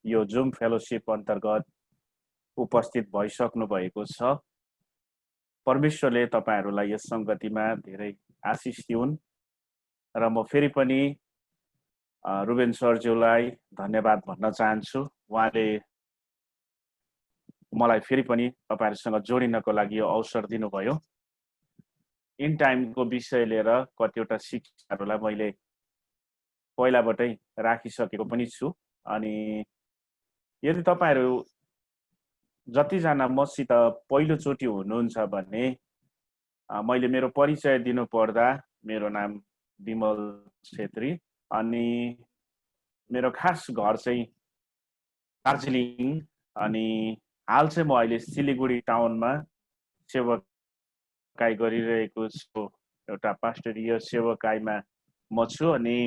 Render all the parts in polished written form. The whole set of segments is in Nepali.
यो जुम फेलोशिप अन्तर्गत उपस्थित भइसक्नु भएको छ। परमेश्वरले तपाईहरुलाई यस संगतिमा धेरै आशिष दिउन् र म फेरि पनि रुबेन सरज्यूलाई धन्यवाद भन्न चाहन्छु। उहाँले मलाई फेरि पनि तपाईहरुसँग जोडिनको लागि यो अवसर दिनुभयो। इन टाइमको विषय लिएर कतिवटा शिक्षाहरूलाई मैले पहिलाबाटै राखिसकेको पनि छु। अनि यदि तपाईहरु जतिजना मसित पहिलोचोटि हुनुहुन्छ भने मैले मेरो परिचय दिनु पर्दा मेरो नाम विमल छेत्री अनि मेरो खास घर चाहिँ दार्जिलिङ अनि हाल चाहिँ म अहिले सिलिगुडी टाउनमा सेवकाई गरिरहेको छु। एउटा पास्टरीय सेवकाईमा म छु अनि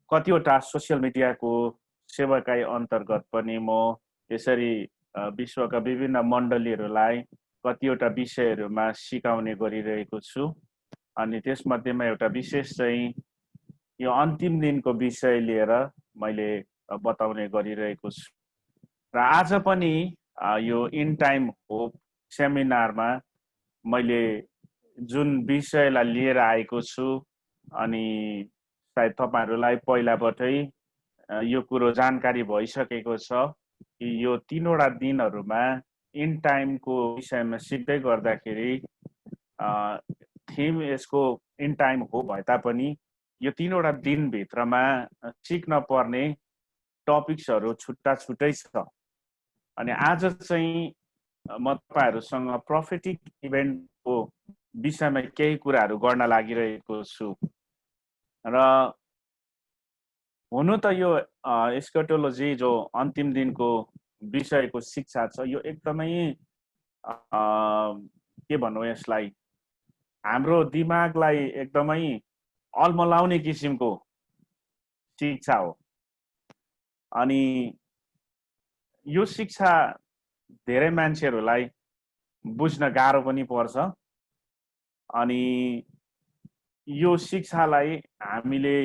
कतिवटा सोशल मिडियाको सेवकाई अन्तर्गत पनि म यसरी विश्वका विभिन्न मण्डलीहरूलाई कतिवटा विषयहरूमा सिकाउने गरिरहेको छु। अनि त्यसमध्येमा एउटा विशेष चाहिँ यो अन्तिम दिनको विषय लिएर मैले बताउने गरिरहेको छु। र आज पनि यो इन टाइम होप सेमिनारमा मैले जुन विषयलाई लिएर आएको छु अनि सायद तपाईहरुलाई पहिलाबाटै यो कुरो जानकारी भइसकेको छ कि यो तीनवटा दिनहरुमा इन टाइमको विषयमा सिक्दै गर्दाखेरि थीम यसको इन टाइम हो भए तापनि यो तीनवटा दिन भित्रमा सिक्न पर्ने टपिक्सहरु छुट्टा छुट्टै छ। अनि आज चाहिँ म तपाईहरुसँग प्रोफेटिक इभेन्टको विषयमा केही कुराहरु गर्न लागिरहेको छु। र हुनु त यो एस्कटोलोजी जो अन्तिम दिनको विषयको शिक्षा छ यो एकदमै के भन्नु यसलाई हाम्रो दिमागलाई एकदमै अल्मलाउने किसिमको शिक्षा हो। अनि यो शिक्षा धेरै मान्छेहरूलाई बुझ्न गाह्रो पनि पर्छ। अनि यो शिक्षालाई हामीले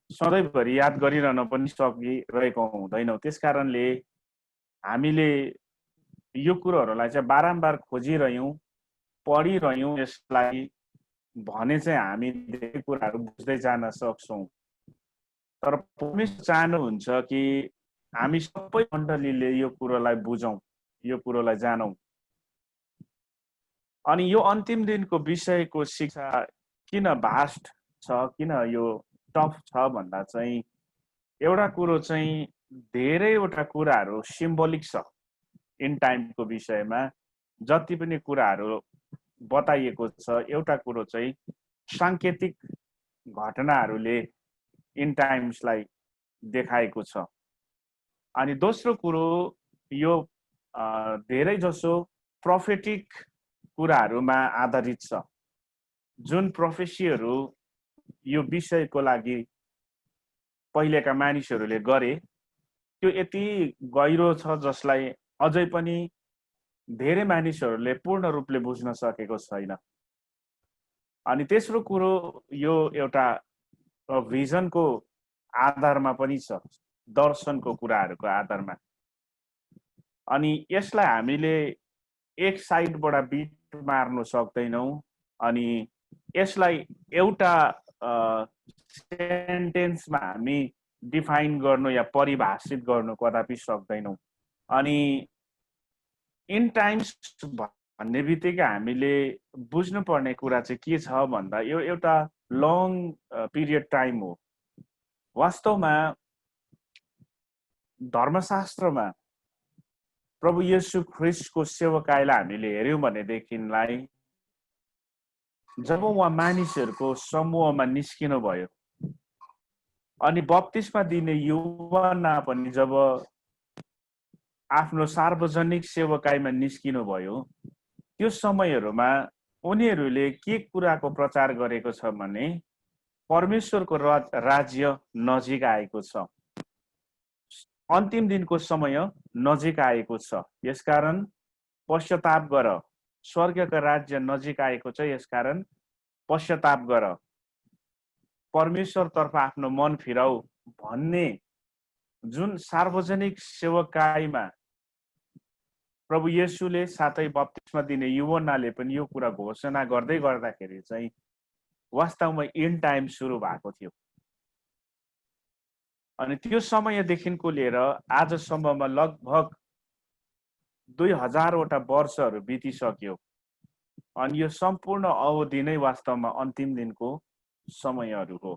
सधैँभरि याद गरिरहन पनि सकिरहेको हुँदैनौँ। त्यसकारणले हामीले यो कुरोहरूलाई चाहिँ बारम्बार खोजिरह्यौँ, पढिरह्यौँ, यसलाई भने चाहिँ हामी धेरै कुराहरू बुझ्दै जान सक्छौँ। तर परमेश्वर चाहनुहुन्छ कि हामी सबै मण्डलीले यो कुरोलाई बुझौँ, यो कुरोलाई जानौँ। अनि यो अन्तिम दिनको विषयको शिक्षा किन भास्ट छ, किन यो टफ छ भन्दा चाहिँ एउटा कुरो चाहिँ धेरैवटा कुराहरू सिम्बोलिक छ। इन टाइमको विषयमा जति पनि कुराहरू बताइएको छ एउटा कुरो चाहिँ सांकेतिक घटनाहरूले इन टाइम्सलाई देखाएको छ। अनि दोस्रो कुरो यो धेरै जसो प्रोफेटिक कुराहरूमा आधारित छ। जुन प्रोफेसीहरू यो विषयको लागि पहिलेका मानिसहरूले गरे त्यो यति गहिरो छ जसलाई अझै पनि धेरै मानिसहरूले पूर्ण रूपले बुझ्न सकेको छैन। अनि तेस्रो कुरो यो एउटा भिजनको आधारमा पनि छ, दर्शनको कुराहरूको आधारमा। अनि यसलाई हामीले एक साइडबाट बिट मार्न सक्दैनौँ अनि यसलाई एउटा सेन्टेन्समा हामी डिफाइन गर्नु या परिभाषित गर्नु कदापि सक्दैनौँ। अनि इन टाइम्स भन्ने बित्तिकै हामीले बुझ्नुपर्ने कुरा चाहिँ के छ भन्दा यो एउटा लङ पिरियड टाइम हो। वास्तवमा धर्मशास्त्रमा प्रभु येशू ख्रीष्टको सेवकाईलाई हामीले हेर्यौं भनेदेखिलाई जब उहाँ मानिसहरूको समूहमा निस्किनु भयो अनि बप्तिस्मा दिने यूहन्ना पनि जब आफ्नो सार्वजनिक सेवकाईमा निस्किनु भयो त्यो समयहरुमा उनीहरूले के कुराको प्रचार गरेको छ भने परमेश्वरको राज्य नजिक आएको छ, अन्तिम दिनको समय नजिक आएको छ, यसकारण पश्चाताप गर, स्वर्गको राज्य नजिक आएको छ, यसकारण पश्चाताप गर, परमेश्वर तर्फ आफ्नो मन फिराऊ भन्ने जुन सार्वजनिक सेवकाईमा प्रभु येशूले साथै बप्तिस्मा दिने यूहन्नाले पनि यो कुरा घोषणा गर्दै गर्दाखेरि चाहिँ वास्तवमा एन्ड टाइम सुरु भएको थियो। अनि त्यो समयदेखिको लिएर आजसम्ममा लगभग 2000 वर्षहरू बितिसक्यो। अनि यो सम्पूर्ण अवधि नै वास्तवमा अन्तिम दिनको समयहरू हो।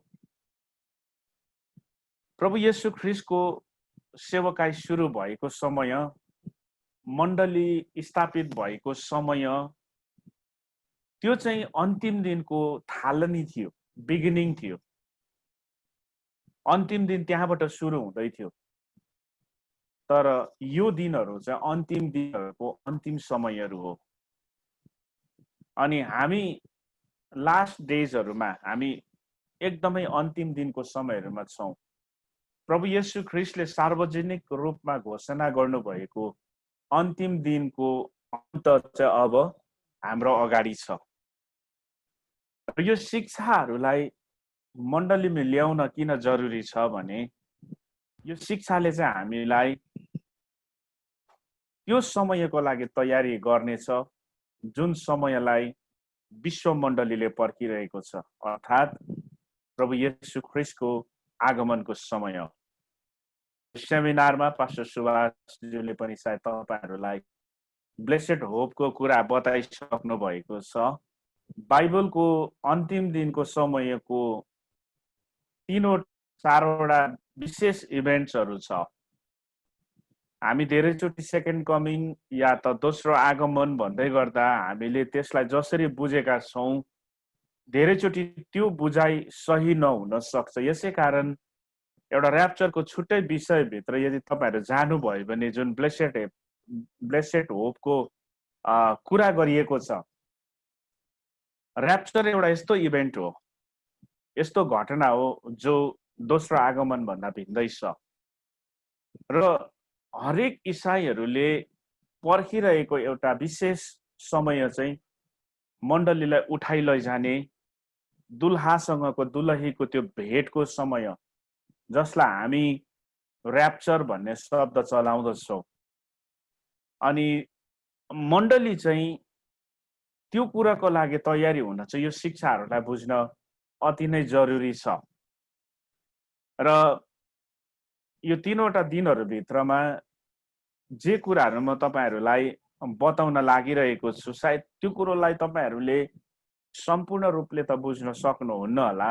प्रभु येशू ख्रीष्टको सेवकाई सुरु भएको समय, मण्डली स्थापित भएको समय, त्यो चाहिँ अन्तिम दिनको थालनी थियो, बिगिनिङ थियो। अन्तिम दिन त्यहाँबाट सुरु हुँदै थियो। तर यो दिनहरू चाहिँ अन्तिम दिनहरूको अन्तिम समयहरू हो। अनि हामी लास्ट डेजहरूमा हामी एकदमै अन्तिम दिनको समयहरूमा छौँ। प्रभु येशू ख्रीष्टले सार्वजनिक रूपमा घोषणा गर्नुभएको अन्तिम दिनको अन्त चाहिँ अब हाम्रो अगाडि छ। यो शिक्षाहरूलाई मण्डलीमा ल्याउन किन जरुरी छ भने यो शिक्षाले चाहिँ हामीलाई त्यो समयको लागि तयारी गर्नेछ जुन समयलाई विश्व मण्डलीले पर्खिरहेको छ, अर्थात् प्रभु येशू ख्रीष्टको आगमनको समय। सेमिनारमा पास्टर सुभाषज्यूले पनि सायद तपाईहरुलाई ब्लेसेड होपको कुरा बताइसक्नु भएको छ। बाइबलको अन्तिम दिनको समयको 3-4वटा विशेष इभेन्ट्सहरू छ। हामी धेरैचोटि सेकेन्ड कमिङ या त दोस्रो आगमन भन्दै गर्दा हामीले त्यसलाई जसरी बुझेका छौं, धेरैचोटि त्यो बुझाइ सही नहुन सक्छ। यसै कारण एउटा र्याप्चरको छुट्टै विषयभित्र यदि तपाईहरु जानुभयो भने जुन ब्लेसेड होपको कुरा गरिएको छ, र्याप्चर एउटा यस्तो इभेन्ट हो, यस्तो घटना हो जो दोस्रो आगमन भन्दा भिन्दै छ। र हरेक इसाईहरूले पर्खिरहेको एउटा विशेष समय चाहिँ मण्डलीलाई उठाइ लैजाने, दुल्हासँगको दुलहीको त्यो भेटको समय, जसलाई हामी र्याप्चर भन्ने शब्द चलाउँदछौँ। अनि मण्डली चाहिँ त्यो कुराको लागि तयारी हुन चाहिँ यो शिक्षाहरूलाई बुझ्न अति नै जरुरी छ। र यो 3वटा दिनहरूभित्रमा जे कुराहरू म तपाईहरुलाई बताउन लागिरहेको छु, सायद त्यो कुरोलाई तपाईहरुले सम्पूर्ण रूपले त बुझ्न सक्नुहुन्न होला।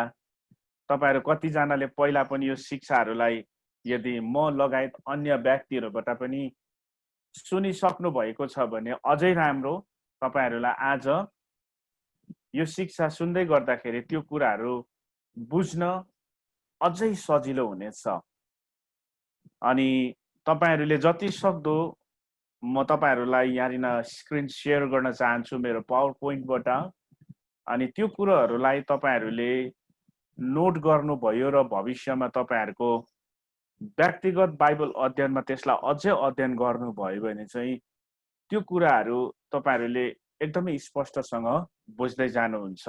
तपाईहरु कतिजनाले पहिला पनि यो शिक्षाहरूलाई यदि म लगायत अन्य व्यक्तिहरूबाट पनि सुनिसक्नु भएको छ भने अझै राम्रो। तपाईहरुलाई आज यो शिक्षा सुन्दै गर्दाखेरि त्यो कुराहरू बुझ्न अझै सजिलो हुनेछ। अनि तपाईहरुले जति सक्दो म तपाईहरुलाई यहाँनिर स्क्रिन शेयर गर्न चाहन्छु मेरो पावर पोइन्टबाट। अनि त्यो कुराहरूलाई तपाईहरुले नोट गर्नुभयो र भविष्यमा तपाईहरुको व्यक्तिगत बाइबल अध्ययनमा त्यसलाई अझै अध्ययन गर्नुभयो भने चाहिँ त्यो कुराहरू तपाईहरुले एकदमै स्पष्टसँग बुझ्दै जानुहुन्छ।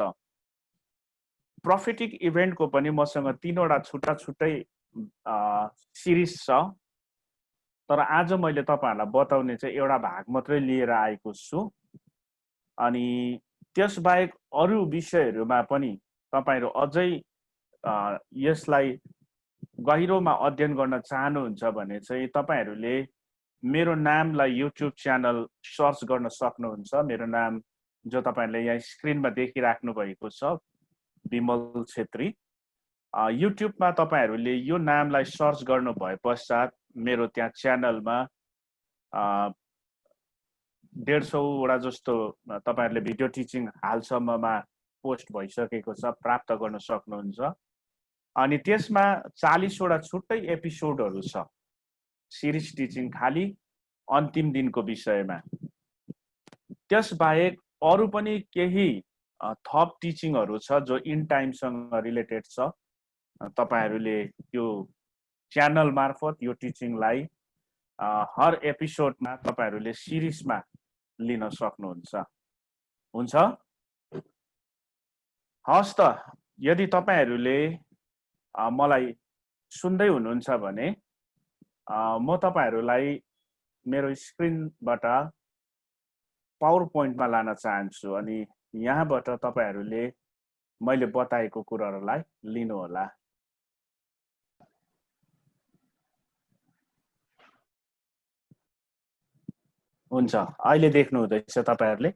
प्रोफेटिक इभेन्टको पनि मसँग 3वटा छुट्टा-छुट्टै सिरिज छ। तर आज मैले तपाईहरुलाई बताउने चाहिँ एउटा भाग मात्रै लिएर आएको छु। अनि त्यसबाहेक अरू विषयहरूमा पनि तपाईहरु अझै यसलाई गहिरोमा अध्ययन गर्न चाहनुहुन्छ भने चाहिँ तपाईहरुले मेरो नामलाई युट्युब च्यानल सर्च गर्न सक्नुहुन्छ। मेरो नाम जो तपाईहरुले यहाँ स्क्रिनमा देखिराख्नु भएको छ, विमल छेत्री। युट्युबमा तपाईहरुले यो नामलाई सर्च गर्नु भए पश्चात मेरो त्यहाँ च्यानलमा 150वटा जस्तो तपाईहरुले भिडियो टिचिङ हालसम्ममा पोस्ट भइसकेको छ, प्राप्त गर्न सक्नुहुन्छ। अनि त्यसमा 40वटा छुट्टै एपिसोडहरू छ, सिरिज टिचिङ खाली अन्तिम दिनको विषयमा। त्यसबाहेक अरू पनि केही थप टिचिङहरू छ जो इन टाइमसँग रिलेटेड छ। तपाईहरुले त्यो च्यानल मार्फत यो टिचिङलाई हर एपिसोडमा तपाईहरुले सिरिजमा लिन सक्नुहुन्छ। हुन्छ? हस् त, यदि तपाईहरुले मलाई सुन्दै हुनुहुन्छ भने म तपाईहरूलाई मेरो स्क्रिनबाट पावर पोइन्टमा लान चाहन्छु अनि यहाँबाट तपाईहरूले मैले बताएको कुराहरूलाई लिनुहोला। हुन्छ, अहिले देख्नु हुँदैछ तपाईहरूले?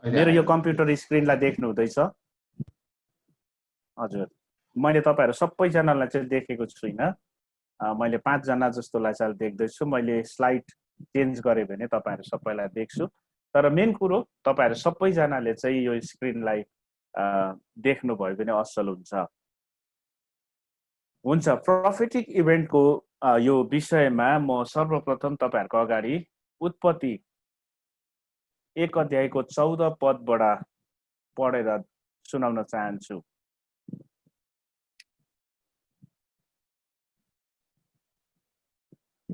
मेरो यो कम्प्युटर स्क्रिनलाई देख्नु हुँदैछ? हजुर, मैले तपाईहरू सबैजनालाई चाहिँ देखेको छुइनँ। मैले 5 जना जस्तोलाई चाहिँ देख्दैछु। मैले स्लाइड चेन्ज गरेँ भने तपाईहरू सबैलाई देख्छु। तर मेन कुरो तपाईहरू सबैजनाले चाहिँ यो स्क्रिनलाई देख्नुभयो भने असल हुन्छ। हुन्छ, प्रोफेटिक इभेन्टको यो विषयमा म सर्वप्रथम तपाईहरूको अगाडि उत्पत्ति 1 अध्यायको 14 पदबाट पढेर सुनाउन चाहन्छु।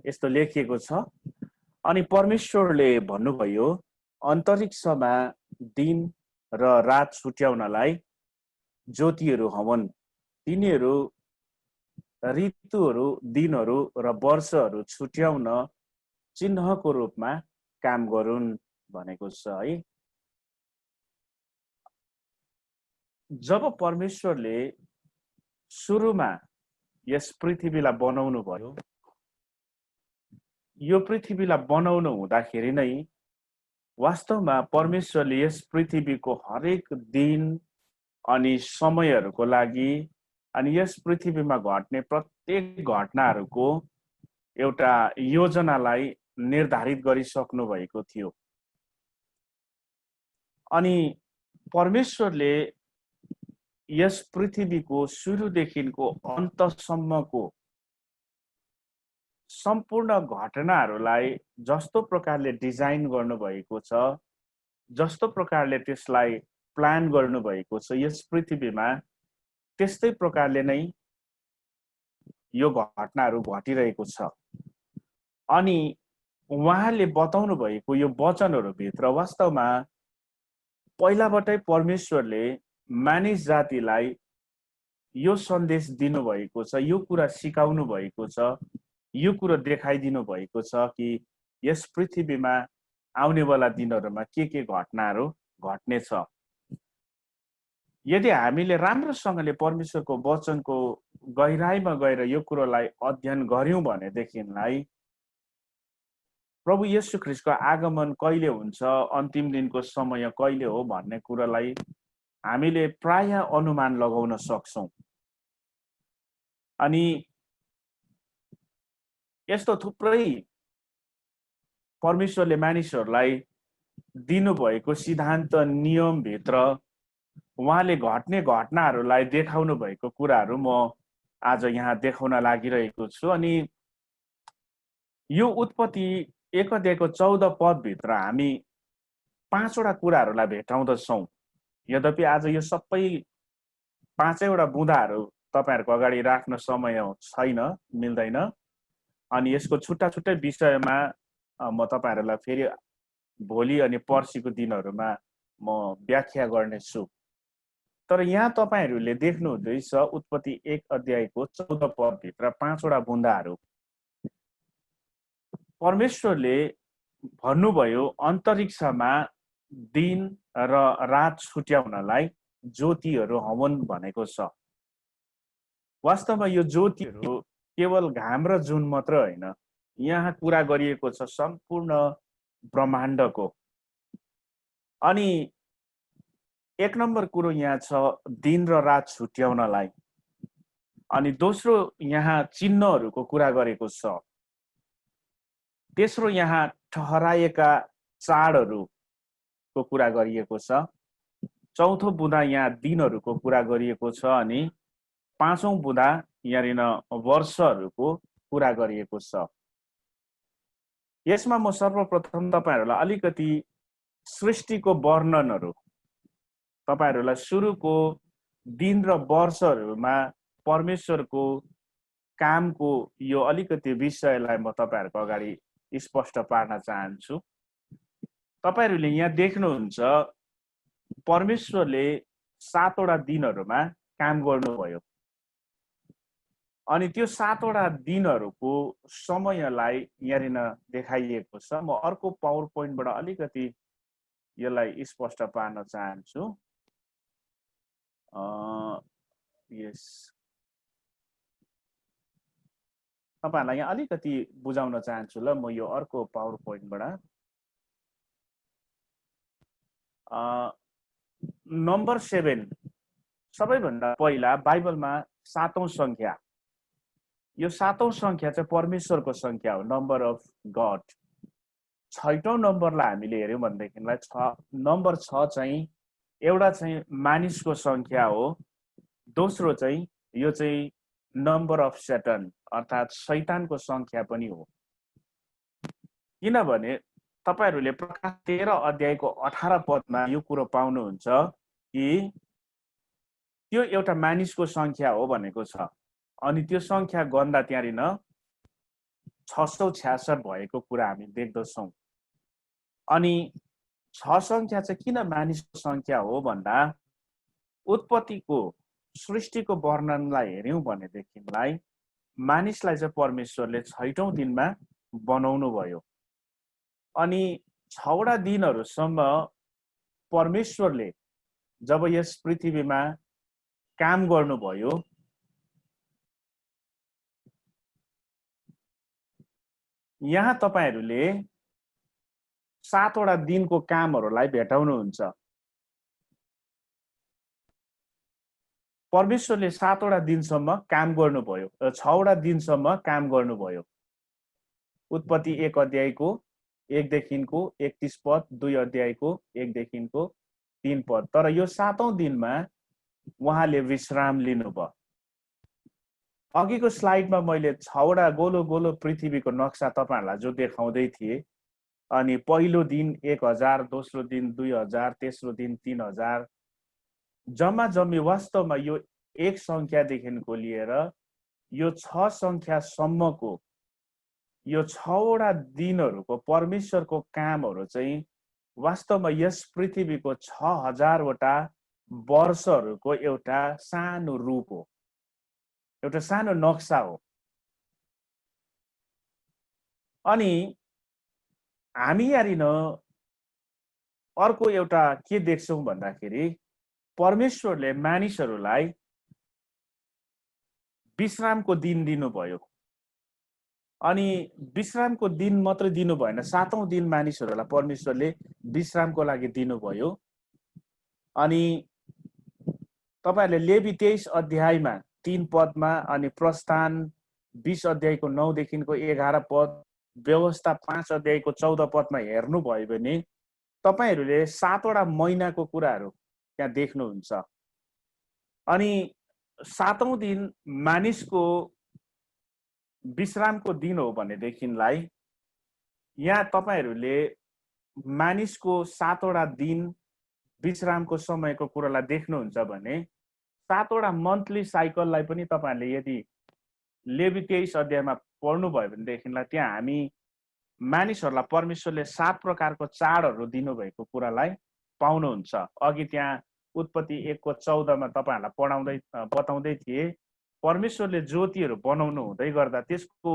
यस्तो लेखिएको छ, अनि परमेश्वरले भन्नुभयो, अन्तरिक्षमा दिन र रात छुट्याउनलाई ज्योतिहरू हवन्, तिनीहरू ऋतुहरू, दिनहरू र वर्षहरू छुट्याउन चिन्हको रूपमा काम गरून् भनेको छ है। जब परमेश्वरले सुरुमा यस पृथ्वीलाई बनाउनु भयो, यो पृथ्वीलाई बनाउनु हुँदाखेरि नै वास्तवमा परमेश्वरले यस पृथ्वीको हरेक दिन अनि समयहरूको लागि अनि यस पृथ्वीमा घट्ने प्रत्येक घटनाहरूको एउटा योजनालाई निर्धारित गरिसक्नु भएको थियो। अनि परमेश्वरले यस पृथ्वीको सुरुदेखिको अन्तसम्मको सम्पूर्ण घटनाहरूलाई जस्तो प्रकारले डिजाइन गर्नुभएको छ, जस्तो प्रकारले त्यसलाई प्लान गर्नुभएको छ यस पृथ्वीमा, त्यस्तै प्रकारले नै यो घटनाहरू घटिरहेको छ। अनि उहाँले बताउनु भएको यो वचनहरूभित्र वास्तवमा पहिलाबाटै परमेश्वरले मानिस जातिलाई यो सन्देश दिनुभएको छ, यो कुरा सिकाउनु भएको छ, यो कुरो देखाइदिनु भएको छ कि यस पृथ्वीमा आउनेवाला दिनहरूमा के घटनाहरू घट्नेछ। यदि हामीले राम्रोसँगले परमेश्वरको वचनको गहिराइमा गएर यो कुरोलाई अध्ययन गर्यौं भनेदेखिलाई प्रभु येशू ख्रीष्टको आगमन कहिले हुन्छ, अन्तिम दिनको समय कहिले हो भन्ने कुरालाई हामीले प्राय अनुमान लगाउन सक्छौं। अनि यस्तो थुप्रै परमेश्वरले मानिसहरूलाई दिनुभएको सिद्धान्त नियमभित्र उहाँले घट्ने घटनाहरूलाई देखाउनु भएको कुराहरू म आज यहाँ देखाउन लागिरहेको छु। अनि यो उत्पत्ति 1 अध्यायको 14 पदभित्र हामी 5 वटा कुराहरूलाई भेटाउँदछौँ। यद्यपि आज यो सबै 5 वटा बुँदाहरू तपाईहरूको अगाडि राख्न समय छैन, मिल्दैन। अनि यसको छुट्टा छुट्टै विषयमा म तपाईहरूलाई फेरि भोलि अनि पर्सिको दिनहरूमा म व्याख्या गर्नेछु। तर यहाँ तपाईहरूले देख्नु हुँदैछ उत्पत्ति 1 अध्यायको 14 पदभित्र 5 वटा बुँदाहरू। परमेश्वरले भन्नुभयो अन्तरिक्षमा दिन र रात छुट्याउनलाई ज्योतिहरू हवन् भनेको छ। वास्तवमा यो ज्योतिहरू केवल घाम र जुन मात्र होइन, यहाँ कुरा गरिएको छ सम्पूर्ण ब्रह्माण्डको। अनि 1 नम्बर कुरो यहाँ छ दिन र रात छुट्याउनलाई। अनि दोस्रो यहाँ चिन्हहरूको कुरा गरेको छ। तेस्रो यहाँ ठहराएका चाडहरूको कुरा गरिएको छ। चौथो बुँदा यहाँ दिनहरूको कुरा गरिएको छ। अनि 5औं बुँदा यहाँनिर वर्षहरूको कुरा गरिएको छ। यसमा म सर्वप्रथम तपाईहरूलाई अलिकति सृष्टिको वर्णनहरू, तपाईहरूलाई सुरुको दिन र वर्षहरूमा परमेश्वरको कामको यो अलिकति विषयलाई म तपाईहरूको अगाडि स्पष्ट पार्न चाहन्छु। तपाईहरूले यहाँ देख्नुहुन्छ परमेश्वरले 7 वटा दिनहरूमा काम गर्नुभयो। अनि त्यो 7 वटा दिनहरूको समयलाई यहाँनिर देखाइएको छ। म अर्को पावर पोइन्टबाट अलिकति यसलाई स्पष्ट पार्न चाहन्छु। यस, तपाईहरुलाई यहाँ अलिकति बुझाउन चाहन्छु ल म यो अर्को पावर पोइन्टबाट। नम्बर 7 सबैभन्दा पहिला बाइबलमा 7औं संख्या। यो 7औं संख्या चाहिँ परमेश्वरको संख्या हो, नम्बर अफ गड। 6औं नम्बरलाई हामीले हेर्यौं भनेदेखिलाई नम्बर 6 चाहिँ एउटा चाहिँ मानिसको संख्या हो। दोस्रो चाहिँ यो चाहिँ नम्बर अफ सैतान अर्थात शैतानको संख्या पनि हो। किनभने तपाईहरुले प्रकाश 13 अध्यायको 18 पदमा यो कुरो पाउनुहुन्छ कि त्यो एउटा मानिसको संख्या हो भनेको छ। अनि त्यो संख्या गन्दा त्यहाँरिन 666 भएको कुरा हामी देख्दछौं। अनि 6 संख्या चाहिँ किन मानिसको संख्या हो भन्दा उत्पत्तिको सृष्टिको वर्णनलाई हेर्यौं भनेदेखिलाई मानिसलाई चाहिँ परमेश्वरले 6औं दिनमा बनाउनु भयो। अनि 6 वटा दिनहरुसम्म परमेश्वरले जब यस पृथ्वीमा काम गर्नुभयो, यहाँ तपाईहरुले 7 वटा दिनको कामहरुलाई भेटाउनुहुन्छ। परमेश्वरले 7 वटा दिनसम्म काम गर्नुभयो, 6 वटा दिनसम्म काम गर्नुभयो। उत्पत्ति 1 अध्यायको 1 देखिको 31 पद, 2 अध्यायको 1 देखिको 3 पद। तर यो 7औं दिनमा उहाँले विश्राम लिनुभयो। अघिको स्लाइडमा मैले 6 वटा गोलो गोलो पृथ्वीको नक्सा तपाईहरुलाई जो देखाउँदै थिए। अनि पहिलो दिन 1000, दोस्रो दिन 2000, तेस्रो दिन 3000, जम्मा जम्मी वास्तवमा यो एक संख्यादेखिको लिएर यो 6 संख्यासम्मको यो 6 वटा दिनहरुको परमेश्वरको कामहरु चाहिँ वास्तवमा यस पृथ्वीको 6000 वटा वर्षहरुको एउटा सानो रूप हो, एउटा सानो नक्सा हो। अनि हामी यहाँनिर अर्को एउटा के देख्छौं भन्दाखेरि परमेश्वरले मानिसहरुलाई विश्रामको दिन दिनुभयो। अनि विश्रामको दिन मात्र दिनु भएन, 7औं दिन मानिसहरुलाई परमेश्वरले विश्रामको लागि दिनुभयो। अनि तपाईहरुले लेवी 23 अध्यायमा 3 पदमा अनि प्रस्थान 20 अध्यायको 9 देखिको 11 पद, व्यवस्था 5 अध्यायको 14 पदमा हेर्नु भयो भने तपाईहरुले 7 वटा महिनाको कुराहरु त्यहाँ देख्नुहुन्छ। अनि 7औं दिन मानिसको विश्रामको दिन हो भनेदेखिलाई यहाँ तपाईहरुले मानिसको 7 वटा दिन विश्रामको समयको कुरालाई देख्नुहुन्छ भने 7 वटा मन्थली साइकललाई पनि तपाईहरुले यदि लेवी 23 अध्यायमा पढ्नु भयो भनेदेखिलाई त्यहाँ हामी मानिसहरुलाई परमेश्वरले 7 प्रकारको चाडहरु दिनुभएको कुरालाई पाउनुहुन्छ। अघि त्यहाँ उत्पत्ति 1 को 14 मा तपाईहरुलाई बताउँदै थिए परमेश्वरले ज्योतिहरु बनाउनु हुँदै गर्दा त्यसको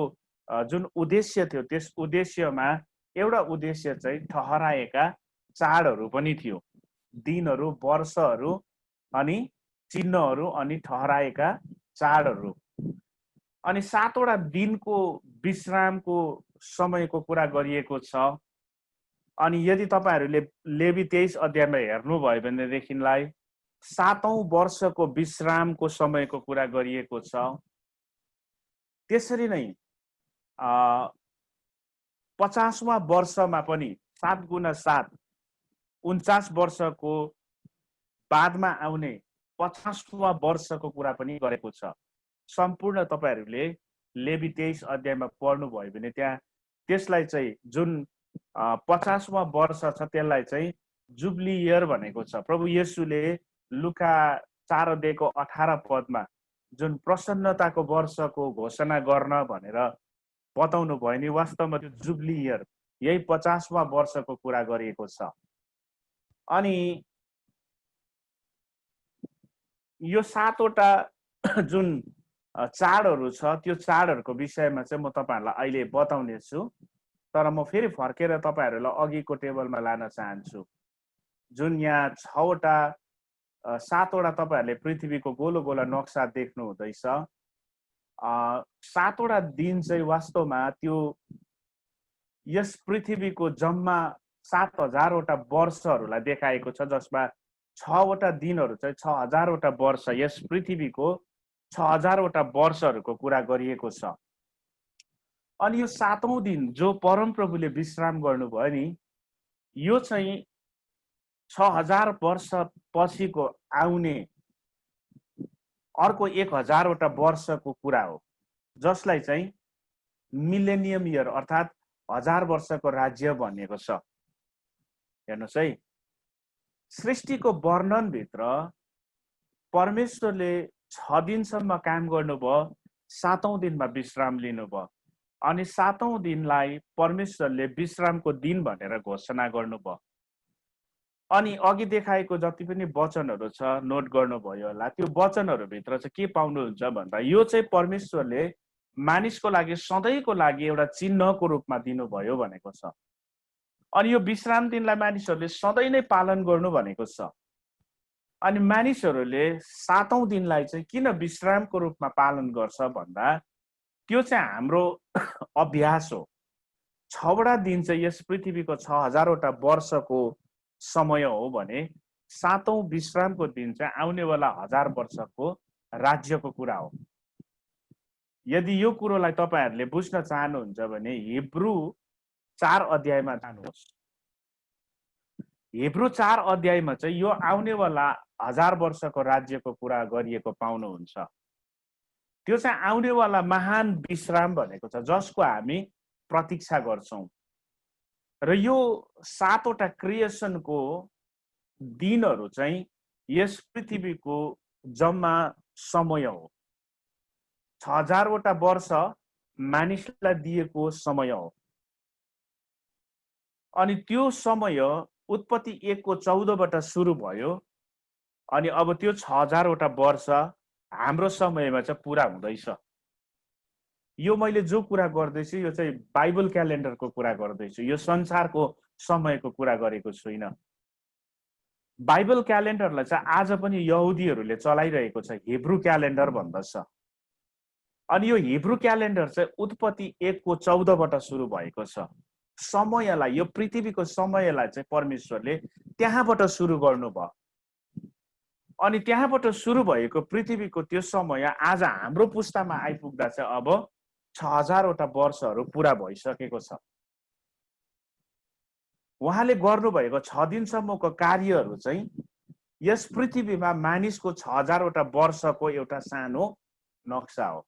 जुन उद्देश्य थियो त्यस उद्देश्यमा एउटा उद्देश्य चाहिँ ठहराएका चाडहरु पनि थियो। दिनहरु, वर्षहरु अनि चिन्हहरु अनि ठहराएका चाडहरु। अनि 7 वटा दिनको विश्रामको समयको कुरा गरिएको छ। अनि यदि तपाईहरुले लेवी 23 अध्यायमा हेर्नु भयो भनेदेखिलाई 7औं वर्षको विश्रामको समयको कुरा गरिएको छ। त्यसरी नै 50वां वर्षमा पनि 7 गुना 7 49 वर्षको बादमा आउने 50वां वर्षको कुरा पनि गरेको छ। सम्पूर्ण तपाईहरुले लेवी 23 अध्यायमा पढ्नु भयो भने त्यहाँ त्यसलाई चाहिँ जुन 50वां वर्ष छ त्यसलाई चाहिँ जुबली इयर भनेको छ। प्रभु येशूले लुका 4 अध्यायको 18 पदमा जुन प्रसन्नताको वर्षको घोषणा गर्न भनेर बताउनु भयो नि वास्तवमा त्यो जुबली इयर यही 50वां वर्षको कुरा गरिएको छ। अनि यो 7 वटा जुन चाडहरू छ, त्यो चाडहरूको विषयमा चाहिँ म तपाईँहरूलाई अहिले बताउने छु। तर म फेरि फर्केर तपाईँहरूलाई अघिको टेबलमा लान चाहन्छु, जुन यहाँ 6वटा 7वटा तपाईँहरूले पृथ्वीको गोलो गोला नक्सा देख्नु हुँदैछ। 7वटा दिन चाहिँ वास्तवमा त्यो यस पृथ्वीको जम्मा 7000वटा वर्षहरूलाई देखाएको छ, जसमा 6वटा दिनहरू चाहिँ 6000वटा वर्ष, यस पृथ्वीको 6000वटा वर्षहरूको कुरा गरिएको छ। अनि यो 7औं दिन जो परमप्रभुले विश्राम गर्नुभयो नि, यो चाहिँ 6000 वर्ष पछिको आउने अर्को 1000वटा वर्षको कुरा हो, जसलाई चाहिँ मिलेनियम इयर अर्थात् 1000 वर्षको राज्य भनिएको छ। हेर्नुहोस् है, सृष्टिको वर्णनभित्र परमेश्वरले 6 दिनसम्म काम गर्नुभयो, 7औं दिनमा विश्राम लिनुभयो। अनि 7औं दिनलाई परमेश्वरले विश्रामको दिन भनेर घोषणा गर्नुभयो। अनि अघि देखाएको जति पनि वचनहरू छ, नोट गर्नुभयो होला, त्यो वचनहरूभित्र चाहिँ के पाउनुहुन्छ भन्दा यो चाहिँ परमेश्वरले मानिसको लागि सधैँको लागि एउटा चिन्हको रूपमा दिनुभयो भनेको छ। अनि यो विश्राम दिनलाई मानिसहरूले सधैँ नै पालन गर्नु भनेको छ। अनि मानिसहरूले 7औं दिनलाई चाहिँ किन विश्रामको रूपमा पालन गर्छ भन्दा त्यो चाहिँ हाम्रो अभ्यास हो। 6वटा दिन चाहिँ यस पृथ्वीको 6000वटा वर्षको समय हो भने 7औं विश्रामको दिन चाहिँ आउनेवाला 1000 वर्षको राज्यको कुरा हो। यदि यो कुरोलाई तपाईहरूले बुझ्न चाहनुहुन्छ भने हिब्रू 4 अध्यायमा जानुहोस्। हिब्रू 4 अध्यायमा चाहिँ यो आउनेवाला 1000 वर्षको राज्यको कुरा गरिएको पाउनुहुन्छ। त्यो चाहिँ आउनेवाला महान विश्राम भनेको छ, जसको हामी प्रतीक्षा गर्छौं। र यो 7वटा क्रिएसनको दिनहरू चाहिँ यस पृथ्वीको जम्मा समय हो। 6000वटा वर्ष मानिसलाई दिएको समय हो। अनि त्यो समय उत्पत्ति 1 को 14बाट सुरु भयो। अनि अब त्यो 6000वटा वर्ष हाम्रो समयमा चाहिँ पुरा हुँदैछ। यो मैले जो कुरा गर्दैछु यो चाहिँ बाइबल क्यालेन्डरको कुरा गर्दैछु, यो संसारको समयको कुरा गरेको छुइनँ। बाइबल क्यालेन्डरलाई चाहिँ आज पनि यहुदीहरूले चलाइरहेको छ, हिब्रू क्यालेन्डर भन्दछ। अनि यो हिब्रू क्यालेन्डर चाहिँ उत्पत्ति 1 को 14बाट सुरु भएको छ। समयलाई, यो पृथ्वीको समयलाई चाहिँ परमेश्वरले त्यहाँबाट सुरु गर्नुभयो। अनि त्यहाँबाट सुरु भएको पृथ्वीको त्यो समय आज हाम्रो पुस्तामा आइपुग्दा चाहिँ अब 6000वटा वर्षहरू पुरा भइसकेको छ। उहाँले गर्नुभएको 6 दिनसम्मको कार्यहरू चाहिँ यस पृथ्वीमा मानिसको 6000वटा वर्षको एउटा सानो नक्सा हो।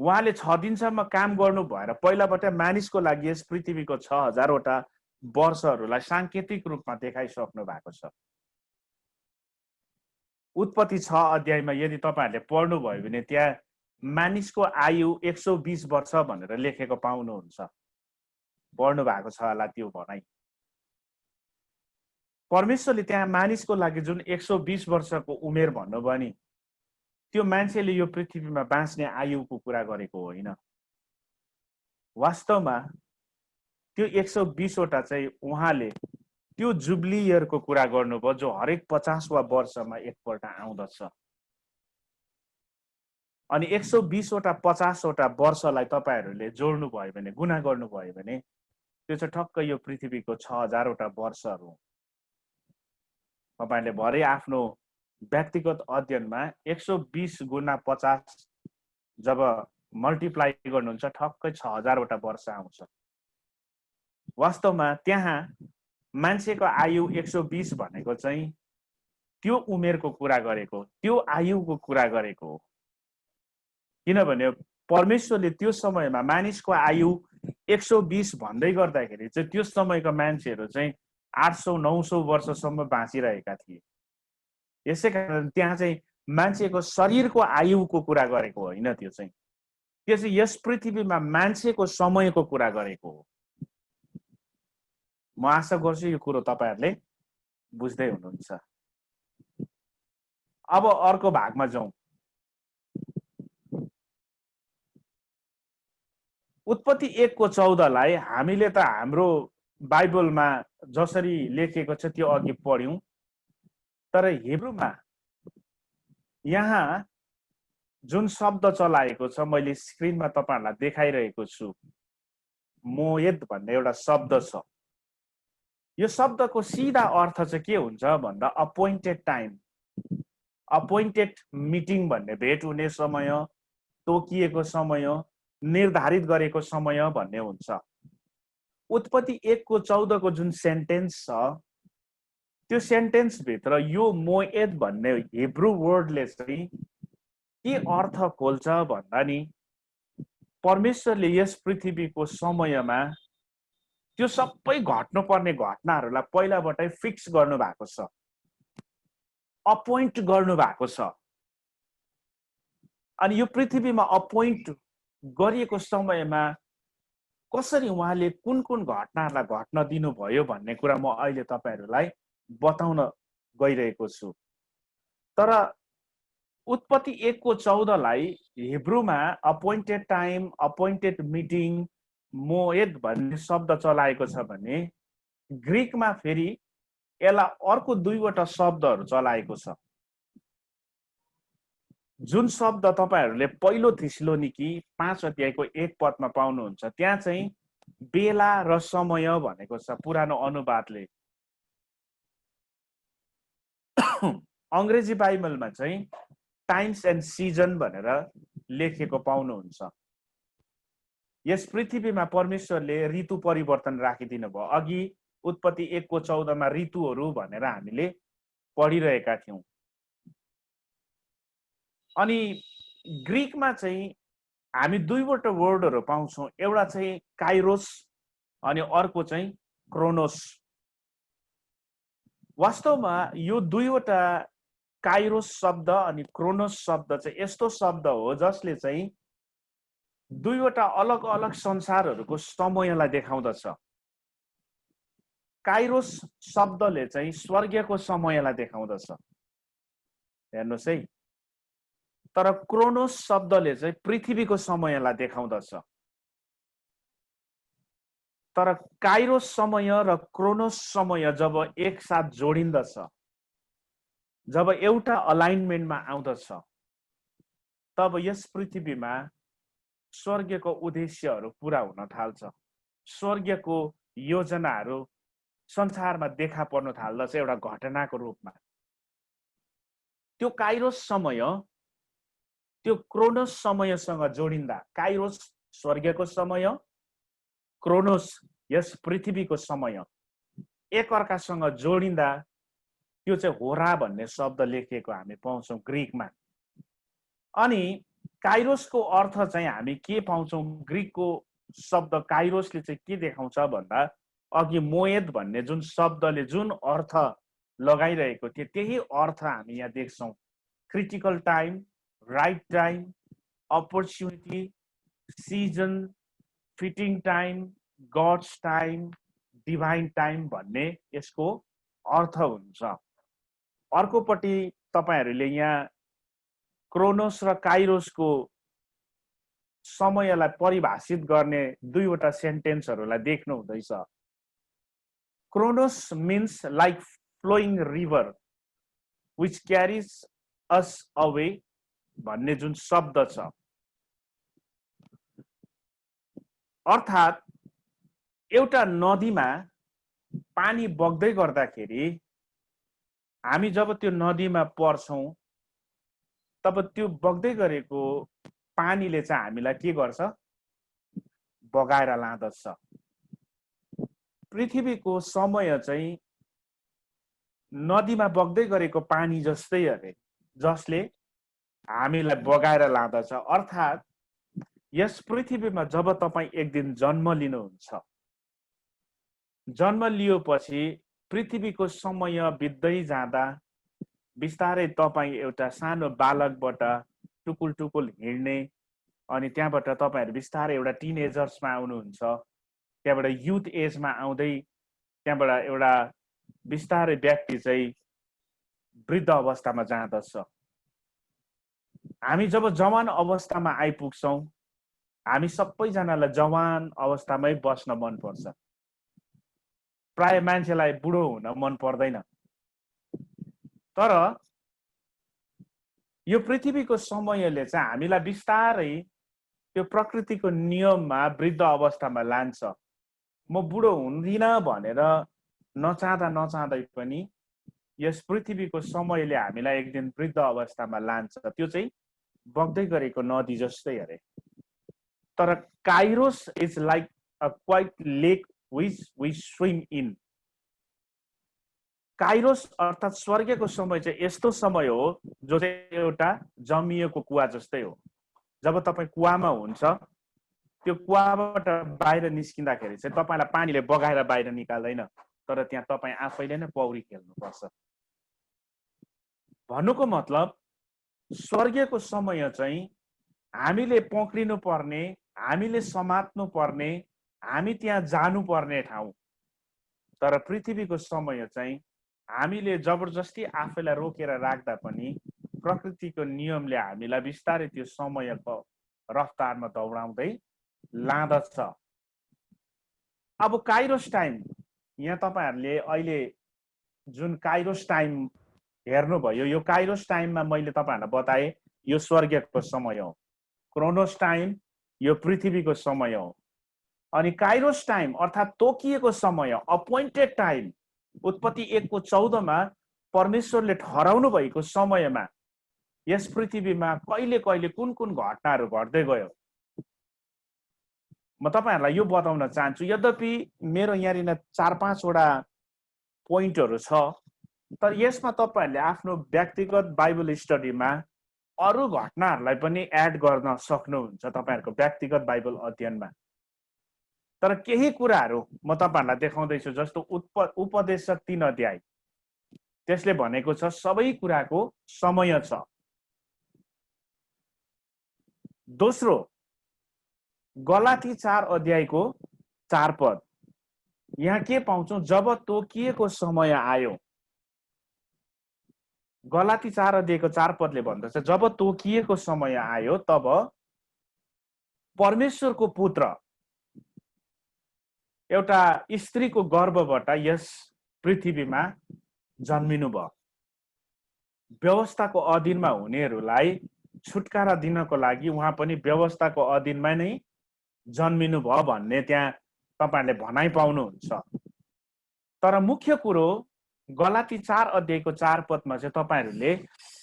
उहाँले 6 दिनसम्म काम गर्नु भएर पहिलाबाट मानिसको लागि यस पृथ्वीको 6000वटा वर्षहरूलाई सांकेतिक रूपमा देखाइसक्नु भएको छ। उत्पत्ति 6 अध्यायमा यदि तपाईहरूले पढ्नुभयो भने त्यहाँ मानिसको आयु 120 वर्ष भनेर लेखेको पाउनुहुन्छ। पढ्नु भएको छ होला त्यो भनाइ। परमेश्वरले त्यहाँ मानिसको लागि जुन 120 वर्षको उमेर भन्नुभयो नि, त्यो मान्छेले यो पृथ्वीमा बाँच्ने आयुको कुरा गरेको होइन। वास्तवमा त्यो 120वटा चाहिँ उहाँले त्यो जुबली इयरको कुरा गर्नुभयो, जो हरेक 50वां वर्षमा एकपल्ट आउँदछ। अनि 120वटा 50वटा वर्षलाई तपाईहरूले जोड्नु भयो भने, गुणा गर्नुभयो भने त्यो चाहिँ ठक्क यो पृथ्वीको 6000वटा वर्षहरू। तपाईहरूले भरे आफ्नो व्यक्तिगत अध्ययनमा 120 गुणा 50 जब मल्टिप्लाई गर्नुहुन्छ ठक्कै 6000वटा वर्ष आउँछ। वास्तवमा त्यहाँ मान्छेको आयु 120 भनेको चाहिँ त्यो उमेरको कुरा गरेको, त्यो आयुको कुरा गरेको हो। किनभने परमेश्वरले त्यो समयमा मानिसको आयु 120 भन्दै गर्दाखेरि चाहिँ त्यो समयको मान्छेहरू चाहिँ 800-900 वर्षसम्म बाँचिरहेका थिए। यसै कारण त्यहाँ चाहिँ मान्छेको शरीरको आयुको कुरा गरेको होइन, त्यो चाहिँ यस पृथ्वीमा मान्छेको समयको कुरा गरेको हो। म आशा गर्छु यो कुरो तपाईहरूले बुझ्दै हुनुहुन्छ। अब अर्को भागमा जाउँ। उत्पत्ति 1:14 लाई हामीले त हाम्रो बाइबलमा जसरी लेखेको छ त्यो अघि पढ्यौं, तर हिब्रूमा यहाँ जुन शब्द चलाएको छ मैले स्क्रिनमा तपाईहरुलाई देखाइरहेको छु, मोयद भन्ने एउटा शब्द छ। यो शब्दको सीधा अर्थ चाहिँ के हुन्छ भन्दा अपोइन्टेड टाइम, अपोइन्टेड मिटिङ भन्ने, भेट हुने समय, तोकिएको समय, निर्धारित गरेको समय भन्ने हुन्छ। उत्पत्ति 1:14 को जुन सेन्टेन्स छ त्यो सेन्टेन्स भित्र यो मोयद भन्ने हिब्रू वर्डले चाहिँ के अर्थ खोल्छ भन्दा नि परमेश्वरले यस पृथ्वीको समयमा त्यो सबै घट्नुपर्ने घटनाहरूलाई पहिलाबाटै फिक्स गर्नु भएको छ, अपोइन्ट गर्नु भएको छ। अनि यो पृथ्वीमा अपोइन्ट गरिएको समयमा कसरी उहाँले कुन कुन घटनाहरूलाई घट्न दिनुभयो भन्ने कुरा म अहिले तपाईहरुलाई बताउन गइरहेको छु। तर उत्पत्ति 1:14 लाई हिब्रूमा अपोइन्टेड टाइम, अपोइन्टेड मिटिङ, मोयद भन्ने शब्द चलाएको छ भने ग्रीकमा फेरि यसलाई अर्को दुईवटा शब्दहरू चलाएको छ। जुन शब्द तपाईहरुले पहिलो थिस्सलुनिकी 5 अध्यायको 1 पदमा पाउनुहुन्छ, त्यहाँ चाहिँ बेला र समय भनेको छ पुरानो अनुवादले। अंग्रेजी बाइबलमा चाहिँ टाइम्स एन्ड सिजन भनेर लेखेको पाउनुहुन्छ। यस पृथ्वीमा परमेश्वरले ऋतु परिवर्तन राखिदिनु भयो। अघि उत्पत्ति 1:14 मा ऋतुहरू भनेर हामीले पढिरहेका थियौं। अनि ग्रीकमा चाहिँ हामी दुईवटा वर्डहरू पाउँछौं, एउटा चाहिँ काइरोस अनि अर्को चाहिँ क्रोनोस। वास्तवमा यो दुईवटा काइरोस शब्द अनि क्रोनोस शब्द चाहिँ यस्तो शब्द हो जसले चाहिँ दुईवटा अलग अलग संसारहरूको समयलाई देखाउँदछ। काइरोस शब्दले चाहिँ स्वर्गको समयलाई देखाउँदछ, हेर्नुस् है। तर क्रोनोस शब्दले चाहिँ पृथ्वीको समयलाई देखाउँदछ। तर काइरोस समय र क्रोनोस समय जब एकसाथ जोडिन्दछ, जब एउटा अलाइनमेन्टमा आउँदछ, तब यस पृथ्वीमा स्वर्गको उद्देश्यहरू पूरा हुन थाल्छ। स्वर्गको योजनाहरू संसारमा देखा पर्न थाल्दछ एउटा घटनाको रूपमा। त्यो काइरोस समय त्यो क्रोनोस समयसँग जोडिँदा, काइरोस स्वर्गको समय, क्रोनोस यस पृथ्वीको समय एक अर्कासँग जोडिँदा त्यो चाहिँ होरा भन्ने शब्द लेखिएको हामी पाउँछौं ग्रीकमा। अनि काइरोसको अर्थ चाहिँ हामी के पाउँछौं? ग्रीकको शब्द काइरोसले चाहिँ के देखाउँछ भन्दा अघि मोयद भन्ने जुन शब्दले जुन अर्थ लगाइरहेको थियो त्यही अर्थ हामी यहाँ देख्छौं। Critical time, right time, opportunity, season, fitting time, gods time, divine time भन्ने यसको अर्थ हुन्छ। अर्कोपट्टि तपाईहरुले यहाँ क्रोनोस र काइरोसको समयलाई परिभाषित गर्ने दुईवटा सेन्टेन्सहरूलाई देख्नु हुँदैछ। Chronos means like flowing river which carries us away भन्ने जुन शब्द छ, अर्थात एउटा नदीमा पानी बग्दै गर्दाखेरि हामी जब त्यो नदीमा पर्छौं तब त्यो बग्दै गरेको पानीले चाहिँ हामीलाई के गर्छ? बगाएर लाँदछ। पृथ्वीको समय चाहिँ नदीमा बग्दै गरेको पानी जस्तै अरे, जसले हामीलाई बगाएर लाँदछ। अर्थात यस पृथ्वीमा जब तपाई एक दिन जन्म लिनुहुन्छ, जन्म लिएपछि पृथ्वीको समय बित्दै जाँदा बिस्तारै तपाई एउटा सानो बालकबाट टुकुल टुकुल हिँड्ने, अनि त्यहाँबाट तपाईहरु बिस्तारै एउटा टिनेजर्समा आउनुहुन्छ, त्यहाँबाट युथ एजमा आउँदै त्यहाँबाट एउटा बिस्तारै व्यक्ति चाहिँ वृद्ध अवस्थामा जाँदछ। हामी जब जवान अवस्थामा आइपुग्छौं हामी सबैजनालाई जवान अवस्थामै बस्न मनपर्छ, प्राय मान्छेलाई बुढो हुन मन पर्दैन। तर यो पृथ्वीको समयले चाहिँ हामीलाई बिस्तारै त्यो प्रकृतिको नियममा वृद्ध अवस्थामा लान्छ। म बुढो हुँदिन भनेर नचाहँदै पनि यस पृथ्वीको समयले हामीलाई एक दिन वृद्ध अवस्थामा लान्छ। त्यो चाहिँ बग्दै गरेको नदी जस्तै अरे। तर Kairos is like a quiet lake which we swim in. Kairos अर्थात् स्वर्गको समय चाहिँ यस्तो समय हो जो चाहिँ एउटा जमिएको कुवा जस्तै हो। जब तपाईँ कुवामा हुन्छ, त्यो कुवाबाट बाहिर निस्किँदाखेरि चाहिँ तपाईँलाई पानीले बगाएर बाहिर निकाल्दैन, तर त्यहाँ तपाईँ आफैले नै पौडी खेल्नुपर्छ। भन्नुको मतलब स्वर्गको समय चाहिँ हामीले पक्रिनु पर्ने, हामीले समात्नु पर्ने, हामी त्यहाँ जानुपर्ने ठाउँ। तर पृथ्वीको समय चाहिँ हामीले जबरजस्ती आफैलाई रोकेर राख्दा पनि प्रकृतिको नियमले हामीलाई बिस्तारै त्यो समयको रफ्तारमा दौडाउँदै लाँदछ। अब काइरोस टाइम, यहाँ तपाईहरुले अहिले जुन काइरोस टाइम हेर्नुभयो, यो काइरोस टाइममा मैले तपाईहरुलाई बताए यो स्वर्गको समय हो। क्रोनोस टाइम यो पृथ्वीको समय हो। अनि काइरोस टाइम अर्थात् तोकिएको समय, अपोइन्टेड टाइम, उत्पत्ति 1:14 मा परमेश्वरले ठहराउनु भएको समयमा यस पृथ्वीमा कहिले कहिले कुन कुन घटनाहरू घट्दै गयो म तपाईहरुलाई यो बताउन चाहन्छु। यद्यपि मेरो यहाँनिर 4-5 वटा पोइन्टहरू छ, तर यसमा तपाईहरुले आफ्नो व्यक्तिगत बाइबल स्टडीमा अरु घटनाहरूलाई पनि एड गर्न सक्नुहुन्छ तपाईहरुको व्यक्तिगत बाइबल अध्ययनमा। तर केही कुराहरू म तपाईहरुलाई देखाउँदैछु, जस्तो उपदेशक 3 अध्याय, त्यसले भनेको छ सबै कुराको समय छ। दोस्रो गलाती 4 अध्यायको 4 पद, यहाँ के पाउँछौं? जब तोकिएको समय आयो। गलाती 4 अध्यायको 4 पदले भन्दछ जब तोकिएको समय आयो तब परमेश्वरको पुत्र एउटा स्त्रीको गर्भबाट यस पृथ्वीमा जन्मिनु भयो। व्यवस्थाको अधीनमा हुनेहरूलाई छुटकारा दिनको लागि उहाँ पनि व्यवस्थाको अधीनमा नै जन्मिनु भयो भन्ने त्यहाँ तपाईहरुले भनाइ पाउनुहुन्छ। तर मुख्य कुरो गलाती 4 अध्यायको 4 पदमा चाहिँ तपाईहरुले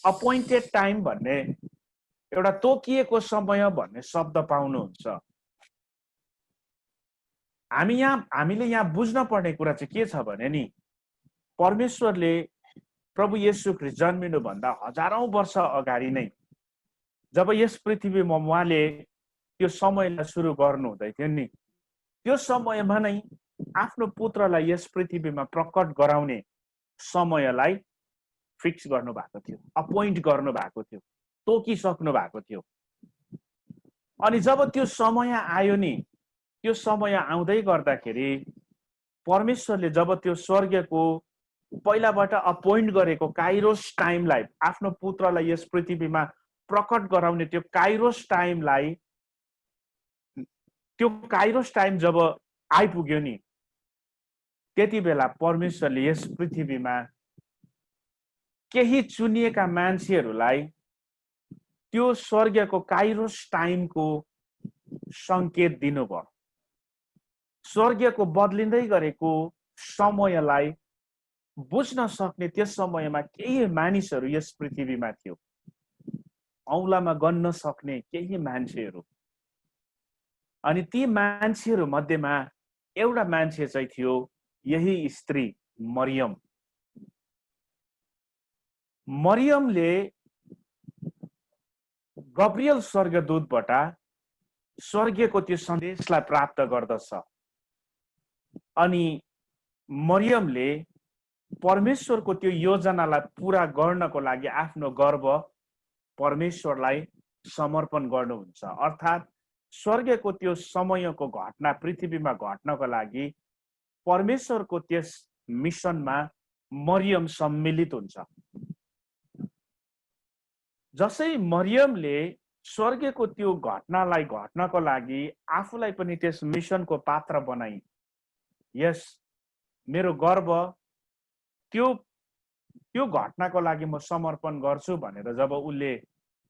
अपोइन्टेड टाइम भन्ने एउटा तोकिएको समय भन्ने शब्द पाउनुहुन्छ। हामीले यहाँ बुझ्न पर्ने कुरा चाहिँ के छ भने नि, परमेश्वरले प्रभु येशू ख्रीष्ट जन्मिनु भन्दा हजारौं वर्ष अगाडि नै जब यस पृथ्वीमा उहाँले त्यो समयलाई सुरु गर्नु हुँदै थियो नि, त्यो समयमा नै आफ्नो पुत्रलाई यस पृथ्वीमा प्रकट गराउने समयलाई फिक्स गर्नु भएको थियो, अपोइन्ट गर्नु भएको थियो, तोकिसक्नु भएको थियो। अनि जब त्यो समय आयो नि, त्यो समय आउँदै गर्दाखेरि परमेश्वरले जब त्यो स्वर्गको पहिलाबाट अपोइन्ट गरेको काइरोस टाइमलाई, आफ्नो पुत्रलाई यस पृथ्वीमा प्रकट गराउने त्यो काइरोस टाइम जब आइपुग्यो नि, त्यति बेला परमेश्वरले यस पृथ्वीमा केही चुनिएका मान्छेहरूलाई त्यो स्वर्गको काइरोस टाइमको संकेत दिनुभयो। स्वर्गको बदलिँदै गरेको समयलाई बुझ्न सक्ने त्यस समयमा केही मानिसहरू यस पृथ्वीमा थियो, औँलामा गन्न सक्ने केही मान्छेहरू। अनि ती मान्छेहरू मध्येमा एउटा मान्छे चाहिँ थियो यही स्त्री मरियम। मरियमले गब्रियल स्वर्गदूतबाट स्वर्गको त्यो सन्देशलाई प्राप्त गर्दछ। अनि मरियमले परमेश्वरको त्यो योजनालाई पूरा गर्नको लागि आफ्नो गर्भ परमेश्वरलाई समर्पण गर्नुहुन्छ। अर्थात् स्वर्गको त्यो समयको घटना पृथ्वीमा घट्नको लागि परमेश्वरको त्यस मिसनमा मरियम सम्मिलित हुन्छ। जसै मरियमले स्वर्गको त्यो घटनालाई घट्नको लागि आफूलाई पनि त्यस मिसनको पात्र बनाई। यस मेरो गर्व त्यो त्यो घटनाको लागि म समर्पण गर्छु भनेर जब उसले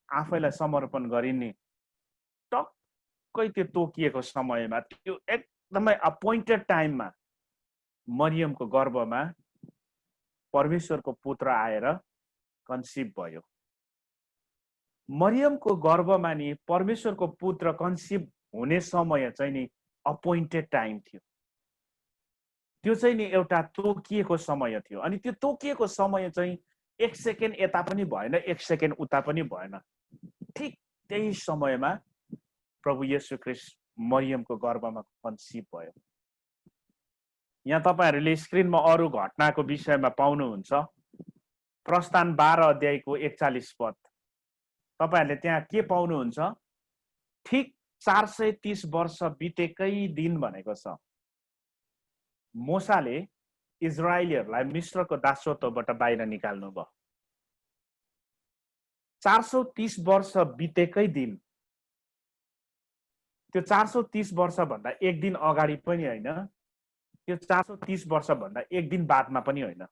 आफैलाई समर्पण गरिन्, टक्कै त्यो तोकिएको समयमा, त्यो एकदमै अपोइन्टेड टाइममा मरियमको गर्भमा परमेश्वरको पुत्र आएर कन्सिभ भयो। मरियमको गर्भमा नि परमेश्वरको पुत्र कन्सिभ हुने समय चाहिँ नि अपोइन्टेड टाइम थियो। त्यो चाहिँ नि एउटा तोकिएको समय थियो। अनि त्यो तोकिएको समय चाहिँ 1 सेकेन्ड यता पनि भएन, 1 सेकेन्ड उता पनि भएन। ठिक त्यही समयमा प्रभु येशू ख्रीष्ट मरियमको गर्भमा कन्सिभ भयो। यहाँ तपाईहरुले स्क्रिनमा अरु घटनाको विषयमा पाउनुहुन्छ। प्रस्थान 12 अध्यायको 41 पद। तपाईहरुले त्यहाँ के पाउनुहुन्छ? ठिक 430 वर्ष बितेकै दिन भनेको छ। मोसाले इजरायलीहरुलाई मिस्रको दासत्वबाट बाहिर निकाल्नु भयो। 430 वर्ष बितेकै दिन। त्यो 430 वर्ष भन्दा एक दिन अगाडि पनि हैन, त्यो 430 वर्ष भन्दा एक दिन बादमा पनि हैन।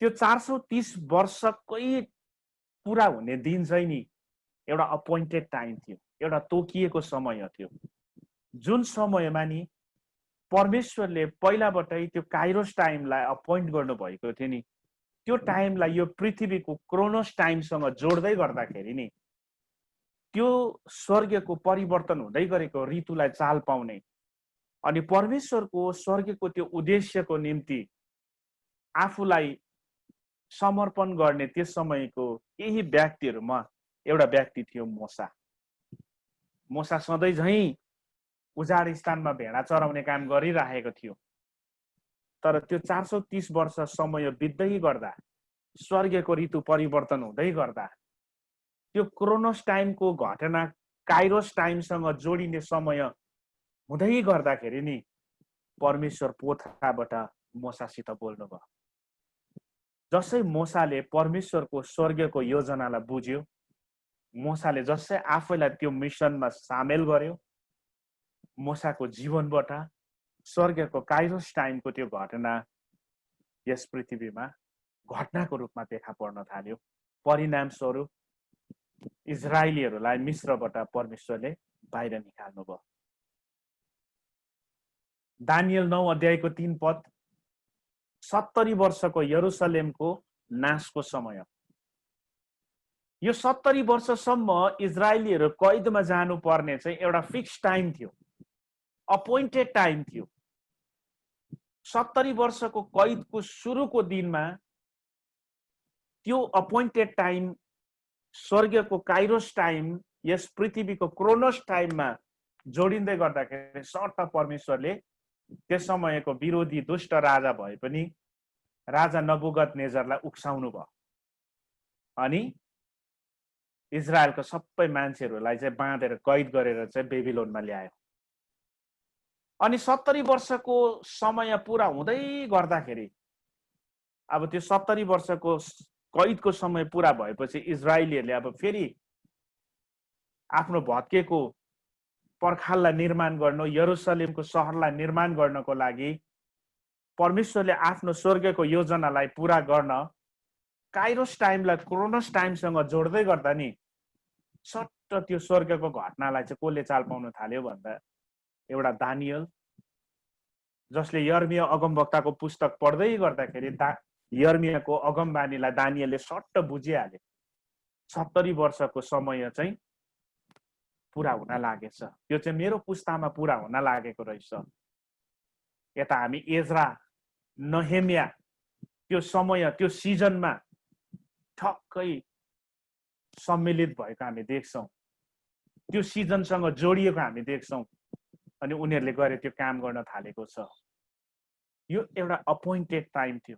त्यो 430 वर्षकै पूरा हुने दिन चाहिँ नि एउटा अपोइन्टेड टाइम थियो, एउटा तोकिएको समय थियो। जुन समयमा नि परमेश्वरले पहिलाबाटै त्यो काइरोस टाइमलाई अपोइन्ट गर्नु भएको थियो नि, त्यो टाइमलाई यो पृथ्वीको क्रोनोस टाइमसँग जोड्दै गर्दाखेरि नि त्यो स्वर्गको परिवर्तन हुँदै गरेको ऋतुलाई चाल पाउने अनि परमेश्वरको स्वर्गको त्यो उद्देश्यको निम्ति आफूलाई समर्पण गर्ने त्यस समयको केही व्यक्तिहरुमा एउटा व्यक्ति थियो मोसा। मोसा सधैँ झैं उजाड स्थानमा भेडा चराउने काम गरिरहेको थियो। तर त्यो 430 वर्ष समय बित्दै गर्दा, स्वर्गको ऋतु परिवर्तन हुँदै गर्दा, त्यो क्रोनोस टाइमको घटना काइरोस टाइमसँग जोडिने समय हुँदै गर्दाखेरि नि परमेश्वर पोथाबाट मोसासित बोल्नुभयो। जसै मोसाले परमेश्वरको स्वर्गको योजनालाई बुझ्यो, मोसाले जसै आफैलाई त्यो मिसनमा सामेल गर्यो, मोसाको जीवनबाट स्वर्गको काइरोस टाइमको त्यो घटना यस पृथ्वीमा घटनाको रूपमा देखा पर्न थाल्यो। परिणाम स्वरूप इजरायलीहरुलाई मिस्रबाट परमेश्वरले बाहिर निकाल्नु भयो। दानियल 9 अध्यायको 3 पद। 70 वर्षको यरुशलेमको नाशको समय। यो 70 वर्षसम्म इजरायलीहरु कैदमा जानु पर्ने चाहिँ एउटा फिक्स टाइम थियो, अपोइन्टेड टाइम थियो। 70 वर्षको कैदको सुरुको दिनमा त्यो अपोइन्टेड टाइम स्वर्गको काइरोस टाइम यस पृथ्वीको क्रोनोस टाइममा जोडिँदै गर्दाखेरि सर्ट परमेश्वरले त्यस समयको विरोधी दुष्ट राजा भए पनि राजा नबुकदनेजरलाई उक्साउनु भयो अनि इजरायलको सबै मान्छेहरुलाई चाहिँ बाँधेर कैद गरेर चाहिँ बेबिलोनमा ल्यायो। अनि 70 वर्षको समय पूरा हुँदै गर्दाखेरि अब त्यो 70 वर्षको कैदको समय पूरा भएपछि इजरायलीहरुले अब फेरि आफ्नो भत्केको पर्खाललाई निर्माण गर्न, यरुशलेमको शहरलाई निर्माण गर्नको लागि परमेश्वरले आफ्नो स्वर्गको योजनालाई पूरा गर्न काइरोस टाइमलाई क्रोनोस टाइमसँग जोड्दै गर्दा नि सट्ट त्यो स्वर्गको घटनालाई चाहिँ कसले चाल पाउन थाल्यो भन्दा एउटा दानियल, जसले यर्मिया अगमवक्ताको पुस्तक पढ्दै गर्दाखेरि यर्मियाको अगमबानीलाई दानियलले सट्ट बुझिहाले। 70 वर्षको समय चाहिँ पूरा हुन लागेछ। यो चाहिँ मेरो पुस्तामा पूरा हुन लागेको रहेछ। यता हामी एजरा, नहेमिया त्यो समय, त्यो सिजनमा ठक्कै सम्मिलित भएको हामी देख्छौं। त्यो सिजनसँग जोडिएको हामी देख्छौं अनि उनीहरूले गरे त्यो काम गर्न थालेको छ। यो एउटा अपोइन्टेड टाइम थियो,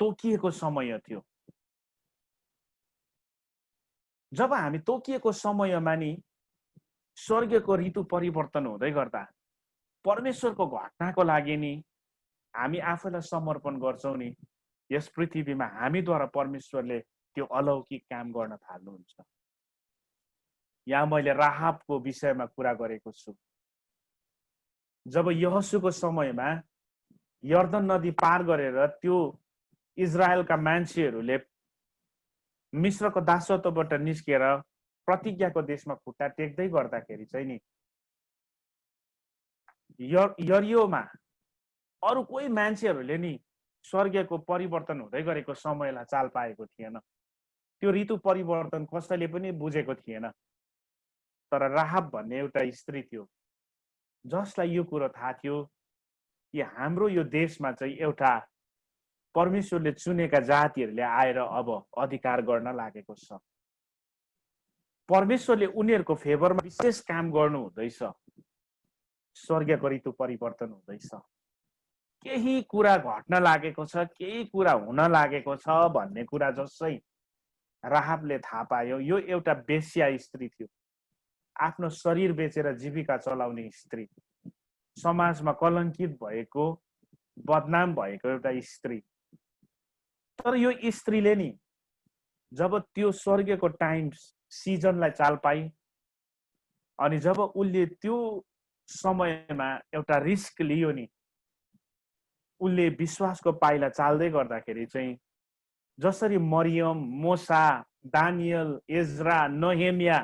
तोकिएको समय थियो। जब हामी तोकिएको समयमा नि स्वर्गको ऋतु परिवर्तन हुँदै गर्दा परमेश्वरको घटनाको लागि नि हामी आफैलाई समर्पण गर्छौं नि, यस पृथ्वीमा हामीद्वारा परमेश्वरले त्यो अलौकिक काम गर्न थाल्नुहुन्छ। यहाँ मैले राहाबको विषयमा कुरा गरेको छु। जब यहोशूको समयमा यर्दन नदी पार गरेर त्यो इजरायलका मान्छेहरूले मिश्रको दासत्वबाट निस्केर प्रतिज्ञाको देशमा खुट्टा टेक्दै गर्दाखेरि चाहिँ नि यरियोमा अरू कोही मान्छेहरूले नि स्वर्गको परिवर्तन हुँदै गरेको समयलाई चाल पाएको थिएन। त्यो ऋतु परिवर्तन कसैले पनि बुझेको थिएन। तर राहाब भन्ने एउटा स्त्री थियो जसलाई यो कुरो थाहा थियो कि हाम्रो यो देशमा चाहिँ एउटा परमेश्वरले चुनेका जातिहरूले आएर अब अधिकार गर्न लागेको छ। परमेश्वरले उनीहरूको फेभरमा विशेष काम गर्नु हुँदैछ। स्वर्गको ऋतु परिवर्तन हुँदैछ। केही कुरा घट्न लागेको छ, केही कुरा हुन लागेको छ भन्ने कुरा जसै राहाबले थाहा पायो। यो एउटा वेश्या स्त्री थियो, आफ्नो शरीर बेचेर जीविका चलाउने स्त्री, समाजमा कलङ्कित भएको, बदनाम भएको एउटा स्त्री। तर यो स्त्रीले नि जब त्यो स्वर्गको टाइम सिजनलाई चाल पाई अनि जब उसले त्यो समयमा एउटा रिस्क लियो नि, उसले विश्वासको पाइला चाल्दै गर्दाखेरि चाहिँ जसरी मरियम, मोसा, दानियल, एज्रा, नहेमिया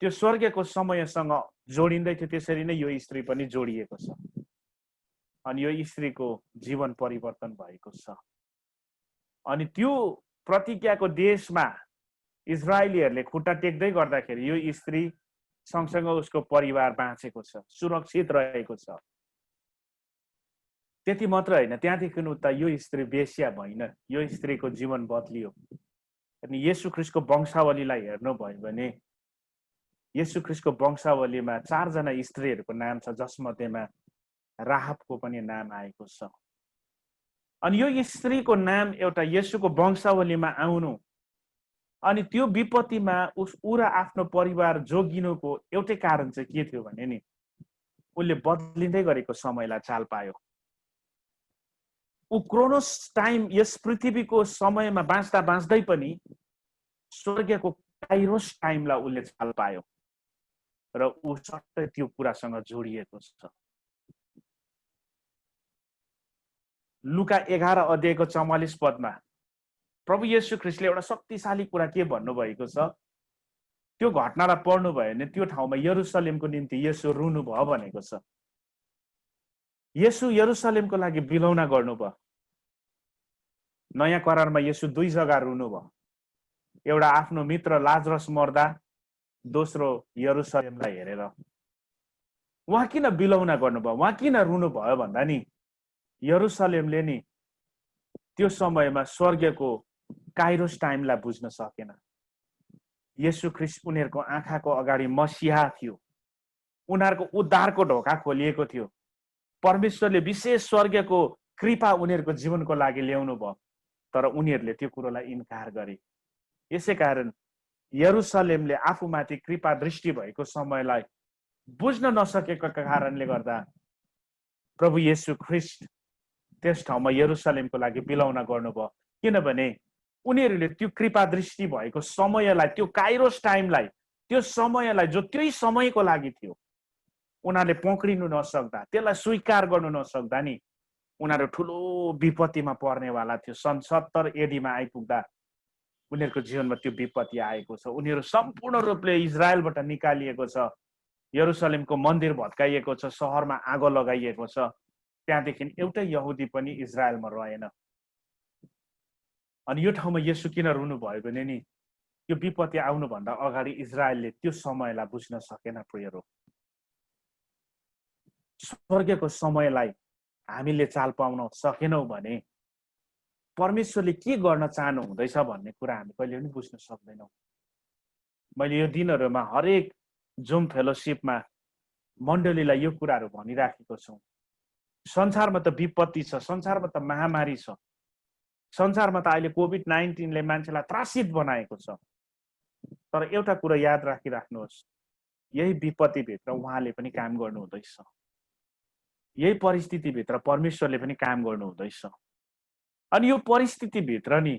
त्यो स्वर्गको समयसँग जोडिँदै थियो, त्यसरी नै यो स्त्री पनि जोडिएको छ। अनि यो स्त्रीको जीवन परिवर्तन भएको छ। अनि त्यो प्रतिज्ञाको देशमा इजरायलीहरूले खुट्टा टेक्दै गर्दाखेरि यो स्त्री सँगसँगै उसको परिवार बाँचेको छ, सुरक्षित रहेको छ। त्यति मात्र होइन, त्यहाँदेखि उता यो स्त्री वेश्या भइन, यो स्त्रीको जीवन बदलियो। अनि येशू ख्रीष्टको वंशावलीलाई हेर्नुभयो भने येशू ख्रीष्टको वंशावलीमा 4 जना स्त्रीहरूको नाम छ, जसमध्येमा राहाबको पनि नाम आएको छ। अनि यो स्त्रीको नाम एउटा येशूको वंशावलीमा आउनु अनि त्यो विपत्तिमा ऊ र आफ्नो परिवार जोगिनुको एउटै कारण चाहिँ के थियो भने नि उसले बदलिँदै गरेको समयलाई चाल पायो। ऊ क्रोनोस टाइम यस पृथ्वीको समयमा बाँच्दा बाँच्दै पनि स्वर्गको काइरोस टाइमलाई उसले चाल पायो र ऊ सट्टै त्यो कुरासँग जोडिएको छ। लुका 11 अध्यायको 44 पदमा प्रभु येशू ख्रीष्टले एउटा शक्तिशाली कुरा के भन्नुभएको छ, त्यो घटनालाई पढ्नु भयो भने त्यो ठाउँमा यरुशलेमको निम्ति येशू रुनु भयो भनेको छ। येशू यरुशलेमको लागि बिलौना गर्नुभयो। नयाँ करारमा येशू 2 जग्गा रुनु भयो। एउटा आफ्नो मित्र लाजरस मर्दा, दोस्रो यरुशलेमलाई हेरेर। उहाँ किन बिलौना गर्नुभयो, उहाँ किन रुनु भयो भन्दा नि यरुशलेमले नि त्यो समयमा स्वर्गको काइरोस टाइमलाई बुझ्न सकेन। येशू ख्रीष्ट उनीहरूको आँखाको अगाडि मसीहा थियो। उनीहरूको उद्धारको ढोका खोलिएको थियो। परमेश्वरले विशेष स्वर्गको कृपा उनीहरूको जीवनको लागि ल्याउनु भयो, तर उनीहरूले त्यो कुरोलाई इन्कार गरे। यसै कारण यरुशलेमले आफूमाथि कृपा दृष्टि भएको समयलाई बुझ्न नसकेको कारणले गर्दा प्रभु येशू ख्रीष्ट त्यस ठाउँमा यरुशलेमको लागि बिलौना गर्नुभयो। किनभने उनीहरूले त्यो कृपा दृष्टि भएको समयलाई, त्यो काइरोस टाइमलाई, त्यो समयलाई जो त्यही समयको लागि थियो, उनीहरूले पक्रिनु नसक्दा, त्यसलाई स्वीकार गर्नु नसक्दा नि उनीहरू ठुलो विपत्तिमा पर्नेवाला थियो। सन् 70 एडीमा आइपुग्दा उनीहरूको जीवनमा त्यो विपत्ति आएको छ। उनीहरू सम्पूर्ण रूपले इजरायलबाट निकालिएको छ। यरुशलेमको मन्दिर भत्काइएको छ, सहरमा आगो लगाइएको छ। त्यहाँदेखि एउटै यहुदी पनि इजरायलमा रहेन। अनि यो ठाउँमा येशू किन रुनु भयो भने नि यो विपत्ति आउनुभन्दा अगाडि इजरायलले त्यो समयलाई बुझ्न सकेन। प्रियरो, स्वर्गको समयलाई हामीले चाल पाउन सकेनौँ भने परमेश्वरले के गर्न चाहनु हुँदैछ भन्ने कुरा हामी कहिले पनि बुझ्न सक्दैनौँ। मैले यो दिनहरूमा हरेक जुम फेलोसिपमा मण्डलीलाई यो कुराहरू भनिराखेको छु। संसारमा त विपत्ति छ, संसारमा त महामारी छ, संसारमा त अहिले कोभिड-19ले मान्छेलाई त्रासित बनाएको छ। तर एउटा कुरा याद राखिराख्नुहोस्, यही विपत्तिभित्र उहाँले पनि काम गर्नु हुँदैछ। यही परिस्थितिभित्र परमेश्वरले पनि काम गर्नु हुँदैछ। अनि यो परिस्थितिभित्र नि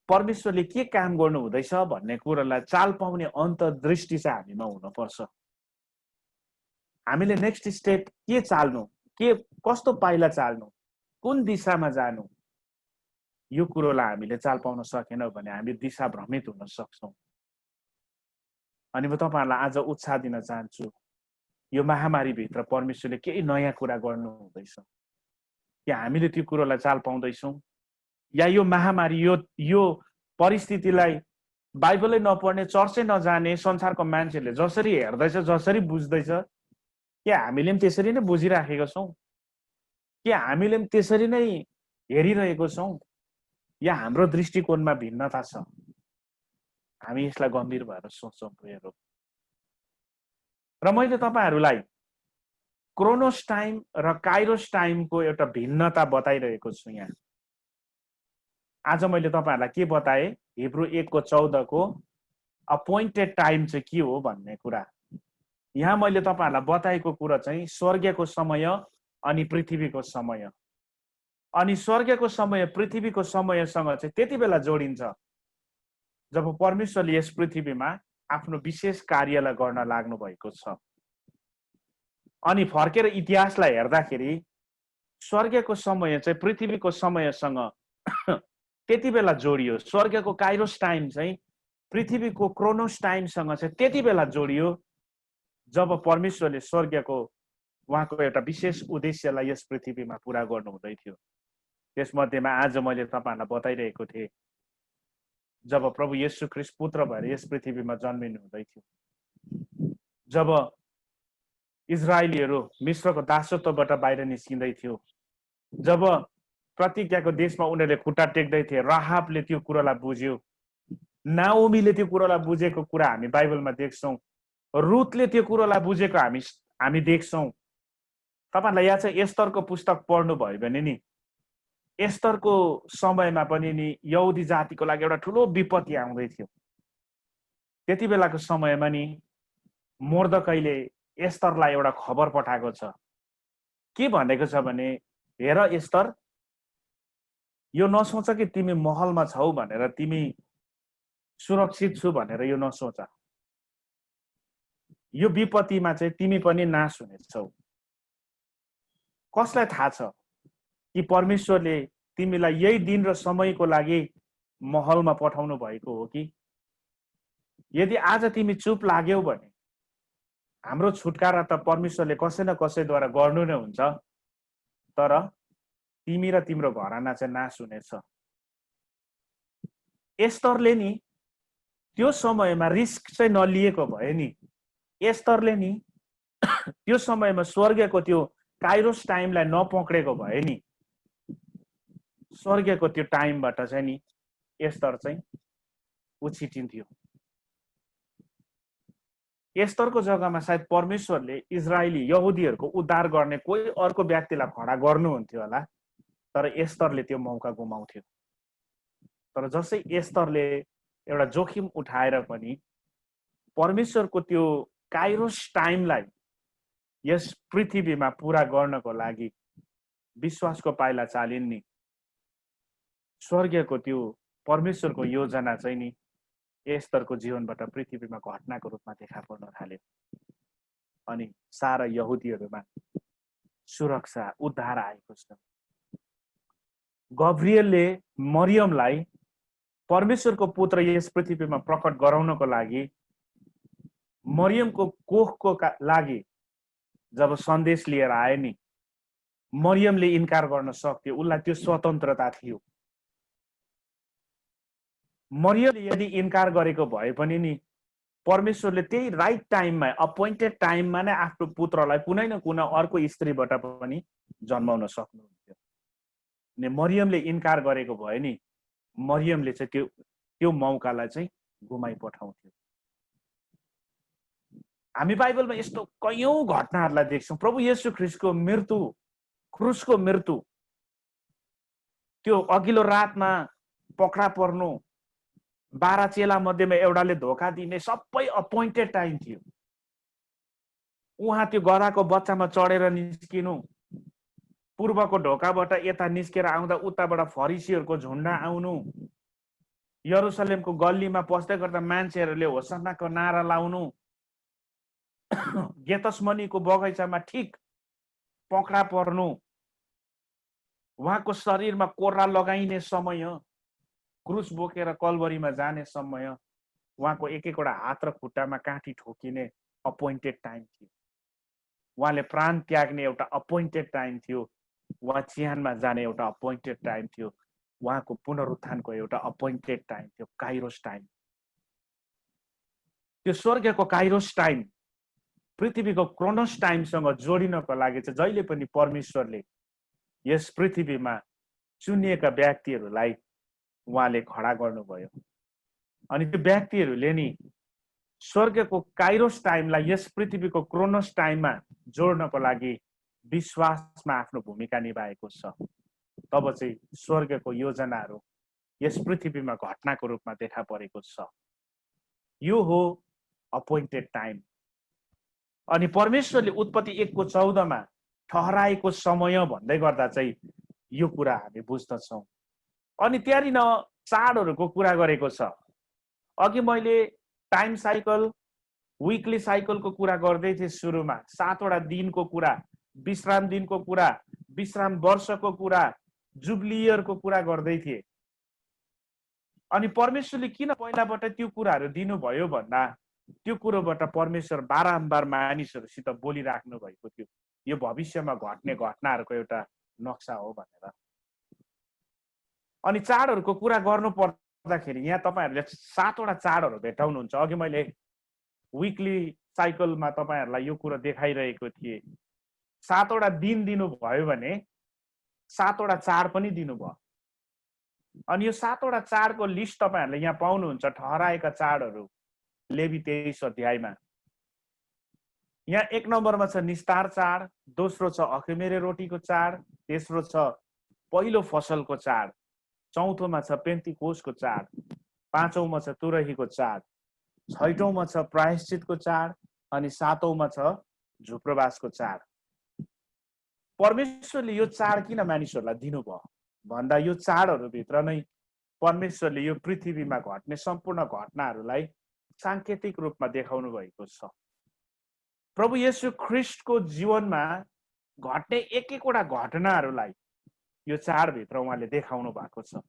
परमेश्वरले के काम गर्नु हुँदैछ भन्ने कुरालाई चाल पाउने अन्तर्दृष्टि चाहिँ हामीमा हुनुपर्छ। हामीले नेक्स्ट स्टेप के चाल्नु, के कस्तो पाइला चाल्नु, कुन दिशामा जानु, यो कुरोलाई हामीले चाल पाउन सकेनौँ भने हामी दिशा भ्रमित हुन सक्छौँ। अनि म तपाईँहरूलाई आज उत्साह दिन चाहन्छु, यो महामारीभित्र परमेश्वरले केही नयाँ कुरा गर्नु हुँदैछ कि हामीले त्यो कुरोलाई चाल पाउँदैछौँ, या यो महामारी यो परिस्थितिलाई बाइबलै नपढ्ने, चर्चै नजाने संसारको मान्छेले जसरी हेर्दैछ, जसरी बुझ्दैछ, के हामीले पनि त्यसरी नै बुझिराखेका छौँ, के हामीले पनि त्यसरी नै हेरिरहेको छौँ, या हाम्रो दृष्टिकोणमा भिन्नता छ? हामी यसलाई गम्भीर भएर सोच्छौँ प्रियहरू। र मैले तपाईँहरूलाई क्रोनोस टाइम र काइरोस टाइमको एउटा भिन्नता बताइरहेको छु। यहाँ आज मैले तपाईँहरूलाई के बताएँ, हिब्रू 1:14 को अपोइन्टेड टाइम चाहिँ के हो भन्ने कुरा। यहाँ मैले तपाईँहरूलाई बताएको कुरा चाहिँ स्वर्गको समय अनि पृथ्वीको समय। अनि स्वर्गको समय पृथ्वीको समयसँग चाहिँ त्यति बेला जोडिन्छ जब परमेश्वरले यस पृथ्वीमा आफ्नो विशेष कार्यलाई गर्न लाग्नु भएको छ। अनि फर्केर इतिहासलाई हेर्दाखेरि स्वर्गको समय चाहिँ पृथ्वीको समयसँग त्यति बेला जोडियो। स्वर्गको काइरोस टाइम चाहिँ पृथ्वीको क्रोनोस टाइमसँग चाहिँ त्यति बेला जोडियो जब परमेश्वरले स्वर्गको उहाँको एउटा विशेष उद्देश्यलाई यस पृथ्वीमा पुरा गर्नु हुँदै थियो। त्यसमध्येमा आज मैले तपाईँहरूलाई बताइरहेको थिएँ, जब प्रभु येशू ख्रीष्ट पुत्र भएर यस पृथ्वीमा जन्मिनु हुँदै थियो, जब इजरायलीहरू मिश्रको दासत्वबाट बाहिर निस्किँदै थियो, जब प्रतिज्ञाको देशमा उनीहरूले खुट्टा टेक्दै थिए, राहाबले त्यो कुरालाई बुझ्यो, नाओमीले त्यो कुरालाई बुझेको कुरा हामी बाइबलमा देख्छौँ, रुथले त्यो कुरालाई बुझेको हामी देख्छौँ। तपाईँहरूलाई याद छ, एस्तरको पुस्तक पढ्नुभयो भने नि एस्तरको समयमा पनि नि यहुदी जातिको लागि एउटा ठुलो विपत्ति आउँदै थियो। त्यति बेलाको समयमा नि मोर्दकैले एस्तरलाई एउटा खबर पठाएको छ। के भनेको छ भने, हेर एस्तर, यो नसोच कि तिमी महलमा छौ भनेर, तिमी सुरक्षित छु भनेर यो नसोच। यो विपत्तिमा चाहिँ तिमी पनि नाश हुनेछौ। कसलाई थाहा छ कि परमेश्वरले तिमीलाई यही दिन र समयको लागि महलमा पठाउनु भएको हो कि? यदि आज तिमी चुप लाग्यौ भने हाम्रो छुटकारा त परमेश्वरले कसै न कसैद्वारा गर्नु नै हुन्छ, तर तिमी र तिम्रो घराना चाहिँ नाश हुनेछ। एस्तरले नि त्यो समयमा रिस्क चाहिँ नलिएको भए नि, एस्तरले नि त्यो समयमा स्वर्गको त्यो काइरोस टाइमलाई नपक्रेको भए नि, स्वर्गको त्यो टाइमबाट चाहिँ नि एस्तर चाहिँ उछिटिन्थ्यो। एस्तरको जग्गामा सायद परमेश्वरले इजरायली यहुदीहरूको उद्धार गर्ने कोही अर्को व्यक्तिलाई खडा गर्नुहुन्थ्यो होला, तर एस्तरले त्यो मौका गुमाउँथ्यो। तर जसै एस्तरले एउटा जोखिम उठाएर पनि परमेश्वरको त्यो काइरोस टाइमलाई यस पृथ्वीमा पुरा गर्नको लागि विश्वासको पाइला चालिन् नि, स्वर्गको त्यो परमेश्वरको योजना चाहिँ नि एस्तरको जीवनबाट पृथ्वीमा घटनाको रूपमा देखा पर्न थाल्यो। अनि सारा यहुदीहरूमा सुरक्षा, उद्धार आएको छ। गब्रिएलले मरियमलाई परमेश्वरको पुत्र यस पृथ्वीमा प्रकट गराउनको लागि मरियमको कोखको लागि जब सन्देश लिएर आए नि, मरियमले इन्कार गर्न सक्थ्यो, उसलाई त्यो स्वतन्त्रता थियो। मरियमले यदि इन्कार गरेको भए पनि नि परमेश्वरले त्यही राइट टाइममा, अपोइन्टेड टाइममा नै आफ्नो पुत्रलाई कुनै न कुनै अर्को स्त्रीबाट पनि जन्माउन सक्नुहुन्थ्यो। अनि मरियमले इन्कार गरेको भए नि मरियमले चाहिँ त्यो मौकालाई चाहिँ गुमाइ पठाउँथ्यो। हामी बाइबलमा यस्तो कयौं घटनाहरूलाई देख्छौँ। प्रभु येशू ख्रीष्टको मृत्यु, क्रुसको मृत्यु, त्यो अघिल्लो रातमा पक्रा पर्नु, 12 चेला मध्येमा एउटाले धोका दिने, सबै अपोइन्टेड टाइम थियो। उहाँ त्यो गधाको बच्चामा चढेर निस्किनु, पूर्वको ढोकाबाट यता निस्केर आउँदा उताबाट फरिसीहरूको झुन्ड आउनु, यरुशलेमको गल्लीमा पस्दै गर्दा मान्छेहरूले होसन्नाको नारा लाउनु, गेतसमनीको बगैँचामा ठिक पक्रा पर्नु, उहाँको शरीरमा कोर्रा लगाइने समय, क्रुस बोकेर कलवरीमा जाने समय, उहाँको एक एकवटा हात र खुट्टामा काँटी ठोकिने अपोइन्टेड टाइम थियो। उहाँले प्राण त्याग्ने एउटा अपोइन्टेड टाइम थियो। उहाँ चिहानमा जाने एउटा अपोइन्टेड टाइम थियो। उहाँको पुनरुत्थानको एउटा अपोइन्टेड टाइम थियो, काइरोस टाइम। त्यो स्वर्गको काइरोस टाइम पृथ्वीको क्रोनोस टाइमसँग जोडिनको लागि चाहिँ जहिले पनि परमेश्वरले यस पृथ्वीमा चुनिएका व्यक्तिहरूलाई उहाँले खडा गर्नुभयो। अनि त्यो व्यक्तिहरूले नि स्वर्गको काइरोस टाइमलाई यस पृथ्वीको क्रोनोस टाइममा जोड्नको लागि विश्वासमा आफ्नो भूमिका निभाएको छ। तब चाहिँ स्वर्गको योजनाहरू यस पृथ्वीमा घटनाको रूपमा देखा परेको छ। यो हो अपोइन्टेड टाइम। अनि परमेश्वरले उत्पत्ति 1:14 ठहराएको समय भन्दै गर्दा चाहिँ यो कुरा हामी बुझ्दछौँ। अनि त्यहाँनिर चाडहरूको कुरा गरेको छ। अघि मैले टाइम साइकल, विकली साइकलको कुरा गर्दै थिएँ। सुरुमा 7वटा दिनको कुरा, विश्राम दिनको कुरा, विश्राम वर्षको कुरा, जुबली इयरको कुरा गर्दै थिएँ। अनि परमेश्वरले किन पहिलाबाट त्यो कुराहरू दिनुभयो भन्दा त्यो कुरोबाट परमेश्वर बारम्बार मानिसहरूसित बोलिराख्नु भएको थियो। यो भविष्यमा घट्ने घटनाहरूको एउटा नक्सा हो भनेर। अनि चाडहरूको कुरा गर्नु पर्दाखेरि यहाँ तपाईँहरूले 7वटा चाडहरू भेटाउनुहुन्छ। अघि मैले विकली साइकलमा तपाईँहरूलाई यो कुरो देखाइरहेको थिएँ। 7वटा दिन दिनुभयो भने 7वटा चाड पनि दिनुभयो। अनि यो 7वटा चाडको लिस्ट तपाईँहरूले यहाँ पाउनुहुन्छ, ठहराएका चाडहरू लेवी 23 अध्यायमा। यहाँ 1 नम्बरमा छ निस्तार चाड, दोस्रो छ अखमेरे रोटीको चाड, तेस्रो छ पहिलो फसलको चाड, चौथोमा छ पेन्तिकोसको चाड, पाँचौंमा छ तुरहीको चाड, छैटौंमा छ प्रायश्चितको चाड, अनि सातौंमा छ झुप्रवासको चाड। परमेश्वरले यो चाड किन मानिसहरूलाई दिनुभयो भन्दा यो चाडहरूभित्र नै परमेश्वरले यो पृथ्वीमा घट्ने सम्पूर्ण घटनाहरूलाई सांकेतिक रूपमा देखाउनु भएको छ। प्रभु येशू ख्रिस्टको जीवनमा घट्ने एक एकवटा घटनाहरूलाई यो चाडभित्र उहाँले देखाउनु भएको छ।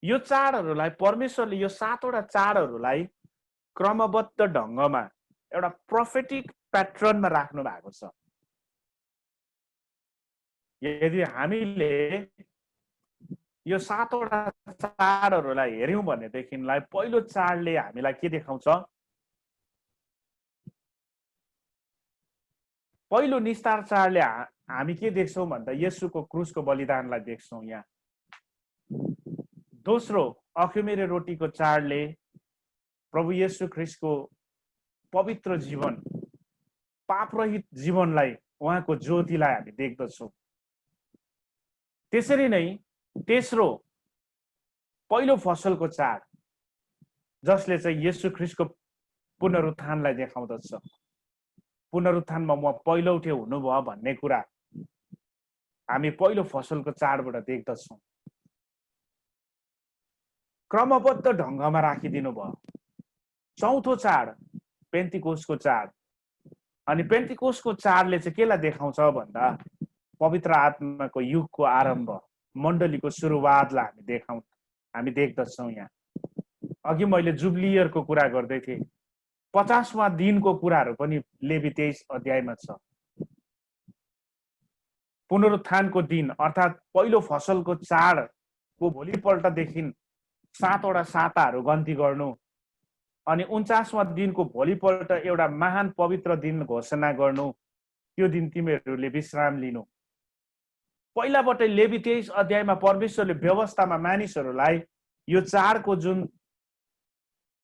यो चाडहरूलाई परमेश्वरले यो 7वटा चाडहरूलाई क्रमबद्ध ढङ्गमा एउटा प्रोफेटिक प्याटर्नमा राख्नु भएको छ। यदि हामीले यो 7वटा चाडहरूलाई हेर्यौं भनेदेखिलाई पहिलो चाडले हामीलाई के देखाउँछ? पहिलो निस्तार चाडले हामी के देख्छौँ भन्दा येशूको क्रुसको बलिदानलाई देख्छौँ यहाँ। दोस्रो अखमेरे रोटीको चाडले प्रभु येशू ख्रिस्टको पवित्र जीवन, पापरहित जीवनलाई, उहाँको ज्योतिलाई हामी देख्दछौँ। त्यसरी नै तेस्रो पहिलो फसलको चाड जसले चाहिँ येशू ख्रिस्टको पुनरुत्थानलाई देखाउँदछ। पुनरुत्थानमा म पहिलौटे हुनुभयो भन्ने कुरा हामी पहिलो फसलको चाडबाट देख्दछौँ। क्रमबद्ध ढङ्गमा राखिदिनु भयो। चौथो चाड पेन्तिकोसको चाड। अनि पेन्तिकोसको चाडले चाहिँ केलाई देखाउँछ भन्दा पवित्र आत्माको युगको आरम्भ, मण्डलीको सुरुवातलाई हामी देख्दछौँ यहाँ। अघि मैले जुबली इयरको कुरा गर्दै थिएँ। 50वां दिनको कुराहरू पनि लेवी 23 अध्यायमा छ। पुनरुत्थानको दिन अर्थात् पहिलो फसलको चाडको भोलिपल्टदेखि 7वटा साताहरू गन्ती गर्नु, अनि 49वां दिनको भोलिपल्ट एउटा महान पवित्र दिन घोषणा गर्नु, त्यो दिन तिमीहरूले विश्राम लिनु। पहिलाबाटै लेवी 23 अध्यायमा परमेश्वरले व्यवस्थामा मानिसहरूलाई यो चाडको जुन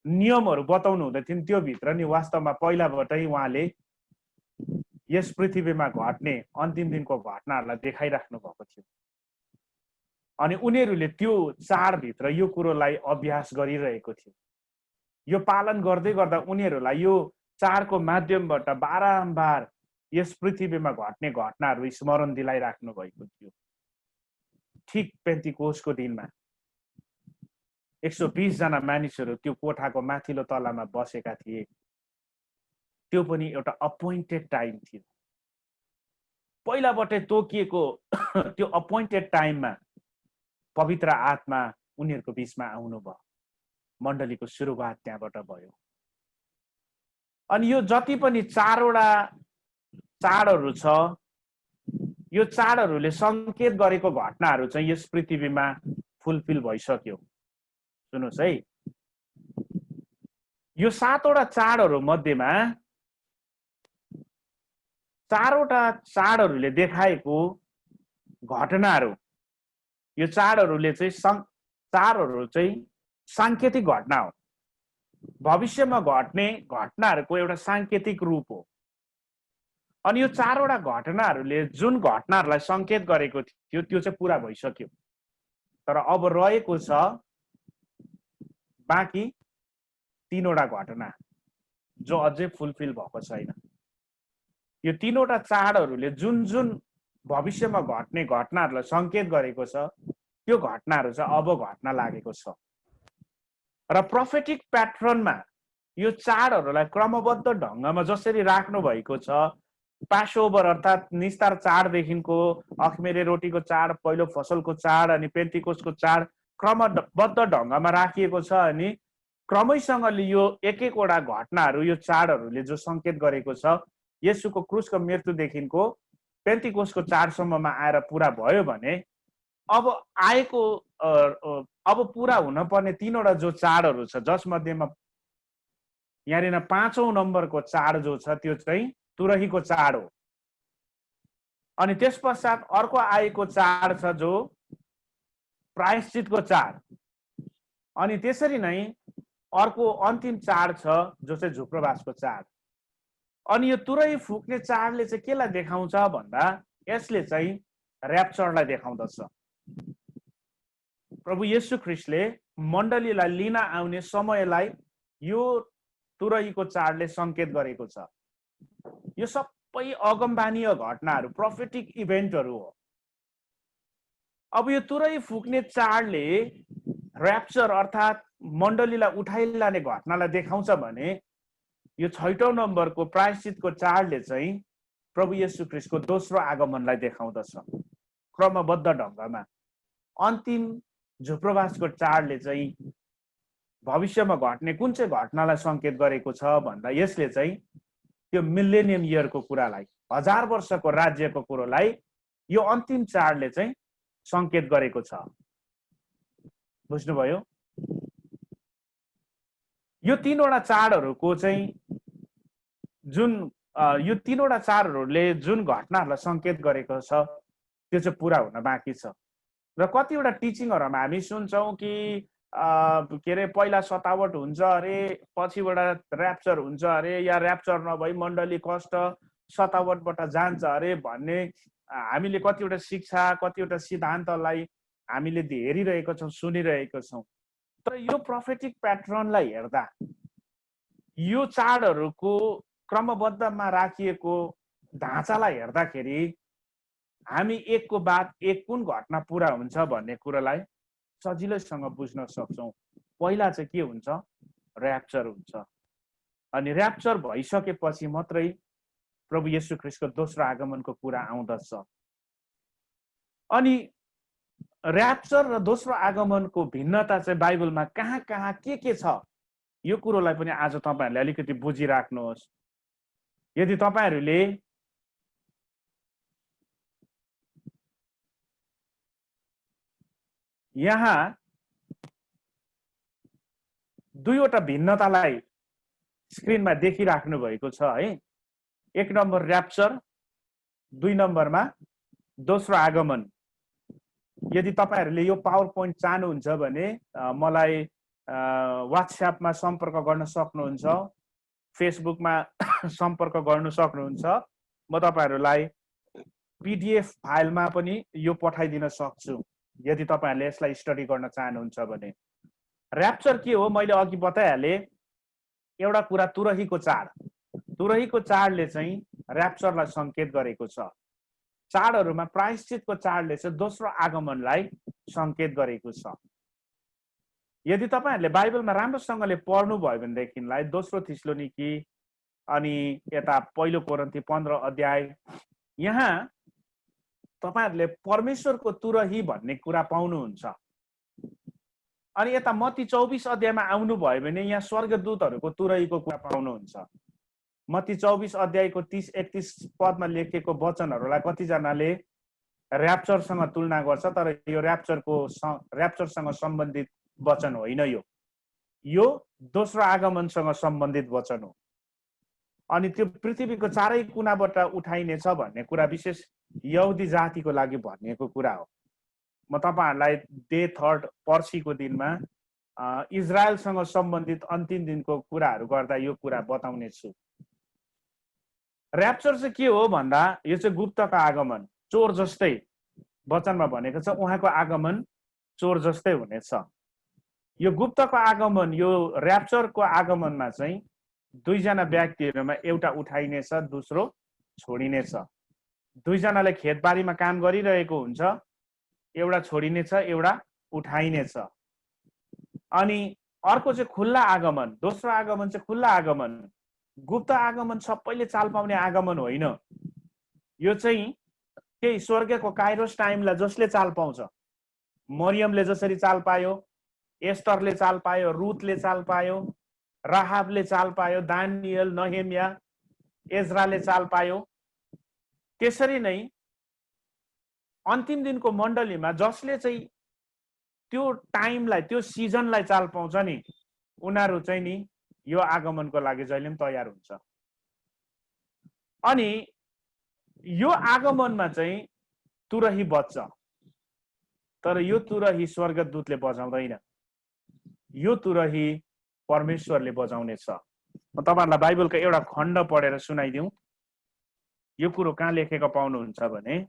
नियमहरू बताउनु हुँदै थियो त्यो भित्र नि वास्तवमा पहिलाबाटै उहाँले यस पृथ्वीमा घट्ने अन्तिम दिनको घटनाहरूलाई देखाइराख्नु भएको थियो। अनि उनीहरूले त्यो चाडभित्र यो कुरोलाई अभ्यास गरिरहेको थियो। यो पालन गर्दै गर्दा उनीहरूलाई यो चाडको माध्यमबाट बारम्बार यस पृथ्वीमा घट्ने घटनाहरू स्मरण दिलाइराख्नु भएको थियो। ठिक पेन्तिकोसको दिनमा 120 जना मानिसहरू त्यो कोठाको माथिल्लो तलामा बसेका थिए। त्यो पनि एउटा अपोइन्टेड टाइम थियो। पहिलाबाटै तोकिएको त्यो अपोइन्टेड टाइममा पवित्र आत्मा उनीहरूको बीचमा आउनुभयो। मण्डलीको सुरुवात त्यहाँबाट भयो। अनि यो जति पनि 4 वटा चाडहरू छ, यो चाडहरूले संकेत गरेको घटनाहरू चाहिँ यस पृथ्वीमा फुलफिल भइसक्यो। सुन्नुहोस् है, यो 7 वटा चाडहरू मध्येमा 4 वटा चाडहरूले देखाएको घटनाहरू, यो चाडहरू चाहिँ सांकेतिक घटना हो। भविष्यमा घट्ने घटनाहरूको एउटा सांकेतिक रूप हो। अनि यो 4 वटा घटनाहरूले जुन घटनाहरूलाई संकेत गरेको थियो त्यो चाहिँ पुरा भइसक्यो। तर अब रहेको छ बाँकी 3 वटा घटना जो अझै फुलफिल भएको छैन। यो 3 वटा चाडहरूले जुन जुन भविष्यमा घट्ने घटनाहरूलाई संकेत गरेको छ त्यो घटनाहरू चाहिँ अब घट्न लागेको छ। र प्रोफेटिक प्याटर्नमा यो चाडहरूलाई क्रमबद्ध ढङ्गमा जसरी राख्नु भएको छ, पासओभर अर्थात् निस्तार चाडदेखिको अखमेरे रोटीको चाड, पहिलो फसलको चाड अनि पेन्टिकोस्टको चाड क्रमबद्ध ढङ्गमा राखिएको छ। अनि क्रमैसँगले यो एक एकवटा घटनाहरू, यो चाडहरूले जो संकेत गरेको छ, येशूको क्रुसको मृत्युदेखिको पेन्टिकोस्टको चाडसम्ममा आएर पुरा भयो भने अब पुरा हुन पर्ने 3 वटा जो चाडहरू छ, जसमध्येमा यहाँनिर 5औं नम्बरको चाड जो छ त्यो चाहिँ तुरहीको चाड हो। अनि त्यस पश्चात अर्को आएको चाड छ जो प्रायश्चितको चाड। अनि त्यसरी नै अर्को अन्तिम चाड छ जो चाहिँ झुप्रोबासको चाड। अनि यो तुरही फुक्ने चाडले चाहिँ केलाई देखाउँछ भन्दा यसले चाहिँ र्याप्चरलाई देखाउँदछ। प्रभु येशू ख्रीष्टले मण्डलीलाई लिन आउने समयलाई यो तुरहीको चाडले संकेत गरेको छ। यो सबै अगमबानीय घटनाहरू, प्रोफेटिक इभेन्टहरू हो। अब यो तुरही फुक्ने चाडले र्याप्चर अर्थात् मण्डलीलाई उठाइलाने घटनालाई देखाउँछ भने यो 6औं नम्बरको प्रायश्चितको चाडले चाहिँ प्रभु येशू ख्रीष्टको दोस्रो आगमनलाई देखाउँदछ क्रमबद्ध ढङ्गमा। अन्तिम झुप्रोबासको चाडले चाहिँ भविष्यमा घट्ने कुन चाहिँ घटनालाई संकेत गरेको छ भन्दा यसले चाहिँ त्यो मिलेनियम इयरको कुरालाई, 1000 वर्षको राज्यको कुरोलाई यो अन्तिम चाडले चाहिँ संकेत गरेको छ। बुझ्नुभयो? यो 3 वटा चाडहरूको चाहिँ यो 3 वटा चाडहरूले जुन घटनाहरूलाई संकेत गरेको छ त्यो चाहिँ पुरा हुन बाँकी छ। र कतिवटा टिचिङहरूमा हामी सुन्छौँ कि के अरे पहिला सतावट हुन्छ अरे, पछिबाट र्याप्चर हुन्छ अरे, या र्याप्चर नभई मण्डली कष्ट सतावटबाट जान्छ अरे भन्ने हामीले कतिवटा शिक्षा, कतिवटा सिद्धान्तलाई हामीले हेरिरहेको छौँ, सुनिरहेको छौँ। तर यो प्रोफेटिक प्याटर्नलाई हेर्दा, यो चाडहरूको क्रमबद्धमा राखिएको ढाँचालाई हेर्दाखेरि हामी एकको बाद एक कुन घटना पुरा हुन्छ भन्ने कुरालाई सजिलैसँग बुझ्न सक्छौँ। पहिला चाहिँ के हुन्छ? र्याप्चर हुन्छ। अनि र्याप्चर भइसकेपछि मात्रै प्रभु येशू ख्रीष्टको दोस्रो आगमनको कुरा आउँदछ। अनि र्याप्चर र दोस्रो आगमनको भिन्नता चाहिँ बाइबलमा कहाँ कहाँ के छ यो कुरोलाई पनि आज तपाईहरुले अलिकति बुझिराख्नुहोस्। यदि तपाईहरुले यहाँ दुईवटा भिन्नतालाई स्क्रिनमा देखिराख्नु भएको छ है। एक नम्बर र्याप्चर, 2 नम्बरमा दोस्रो आगमन। यदि तपाईहरुले यो पावर पोइन्ट चाहनुहुन्छ भने मलाई व्हाट्सएपमा सम्पर्क गर्न सक्नुहुन्छ, फेसबुकमा सम्पर्क गर्न सक्नुहुन्छ। म तपाईहरुलाई पीडीएफ फाइलमा पनि यो पठाइदिन सक्छु यदि तपाईहरुले यसलाई स्टडी गर्न चाहनुहुन्छ भने। र्याप्चर के हो मैले अघि बताइहाले। एउटा कुरा तुरहीको चाड। तुरहीको चाडले चाहिँ र्याप्चरलाई संकेत गरेको छ। चाडहरुमा प्रायश्चितको चाडले चाहिँ दोस्रो आगमनलाई संकेत गरेको छ। यदि तपाईहरुले बाइबलमा राम्रोसँगले पढ्नु भयो भनेदेखिलाई दोस्रो थिस्सलुनिकी अनि यता पहिलो कोरिन्थी 15 अध्याय यहाँ तपाईहरुले परमेश्वरको तुरही भन्ने कुरा पाउनुहुन्छ। अनि यता मत्ती 24 अध्यायमा आउनु भयो भने यहाँ स्वर्गदूतहरुको तुरहीको कुरा पाउनुहुन्छ। मत्ती 24 अध्यायको 30-31 पदमा लेखेको वचनहरुलाई कतिजनाले र्याप्चरसँग तुलना गर्छ, तर यो र्याप्चरसँग सम्बन्धित वचन होइन। यो दोस्रो आगमनसँग सम्बन्धित वचन हो। अनि त्यो पृथ्वीको चारै कुनाबाट उठाइनेछ भन्ने कुरा विशेष यहुदी जातिको लागि भनिएको कुरा हो। म तपाईहरुलाई डे थर्ड पर्सीको दिनमा इजरायलसँग सम्बन्धित अन्तिम दिनको कुराहरू गर्दा यो कुरा बताउने छु। र्याप्चर चाहिँ के हो भन्दा यो चाहिँ गुप्तको आगमन, चोर जस्तै वचनमा भनेको छ, उहाँको आगमन चोर जस्तै हुनेछ। यो गुप्तको आगमन, यो र्याप्चरको आगमनमा चाहिँ दुईजना व्यक्तिहरुमा एउटा उठाइनेछ, दोस्रो छोडिनेछ। दुईजनाले खेतबारीमा काम गरिरहेको हुन्छ, एउटा छोडिनेछ, एउटा उठाइनेछ। अनि अर्को चाहिँ खुल्ला आगमन, दोस्रो आगमन चाहिँ खुल्ला आगमन। गुप्त आगमन सबैले चाल पाउने आगमन होइन। यो चाहिँ केही स्वर्गको काइरोस टाइमलाई जसले चाल पाउँछ, मरियमले जसरी चाल पायो, एस्टरले चाल पायो, रुथले चाल पायो, राहाबले चाल पायो, दानियल, नहेमिया, एजराले चाल पायो, त्यसरी नै अन्तिम दिनको मण्डलीमा जसले चाहिँ त्यो टाइमलाई, त्यो सिजनलाई चाल पाउँछ नि, उनीहरू चाहिँ नि यो आगमनको लागि जहिले पनि तयार हुन्छ। अनि यो आगमनमा चाहिँ तुरही बज्छ, तर यो तुरही स्वर्गदूतले बजाउँदैन, यो तुरही परमेश्वरले बजाउनेछ। म तपाईहरुलाई बाइबलको एउटा खण्ड पढेर सुनाइदिउँ। यो कुरो कहाँ लेखेको पाउनुहुन्छ भने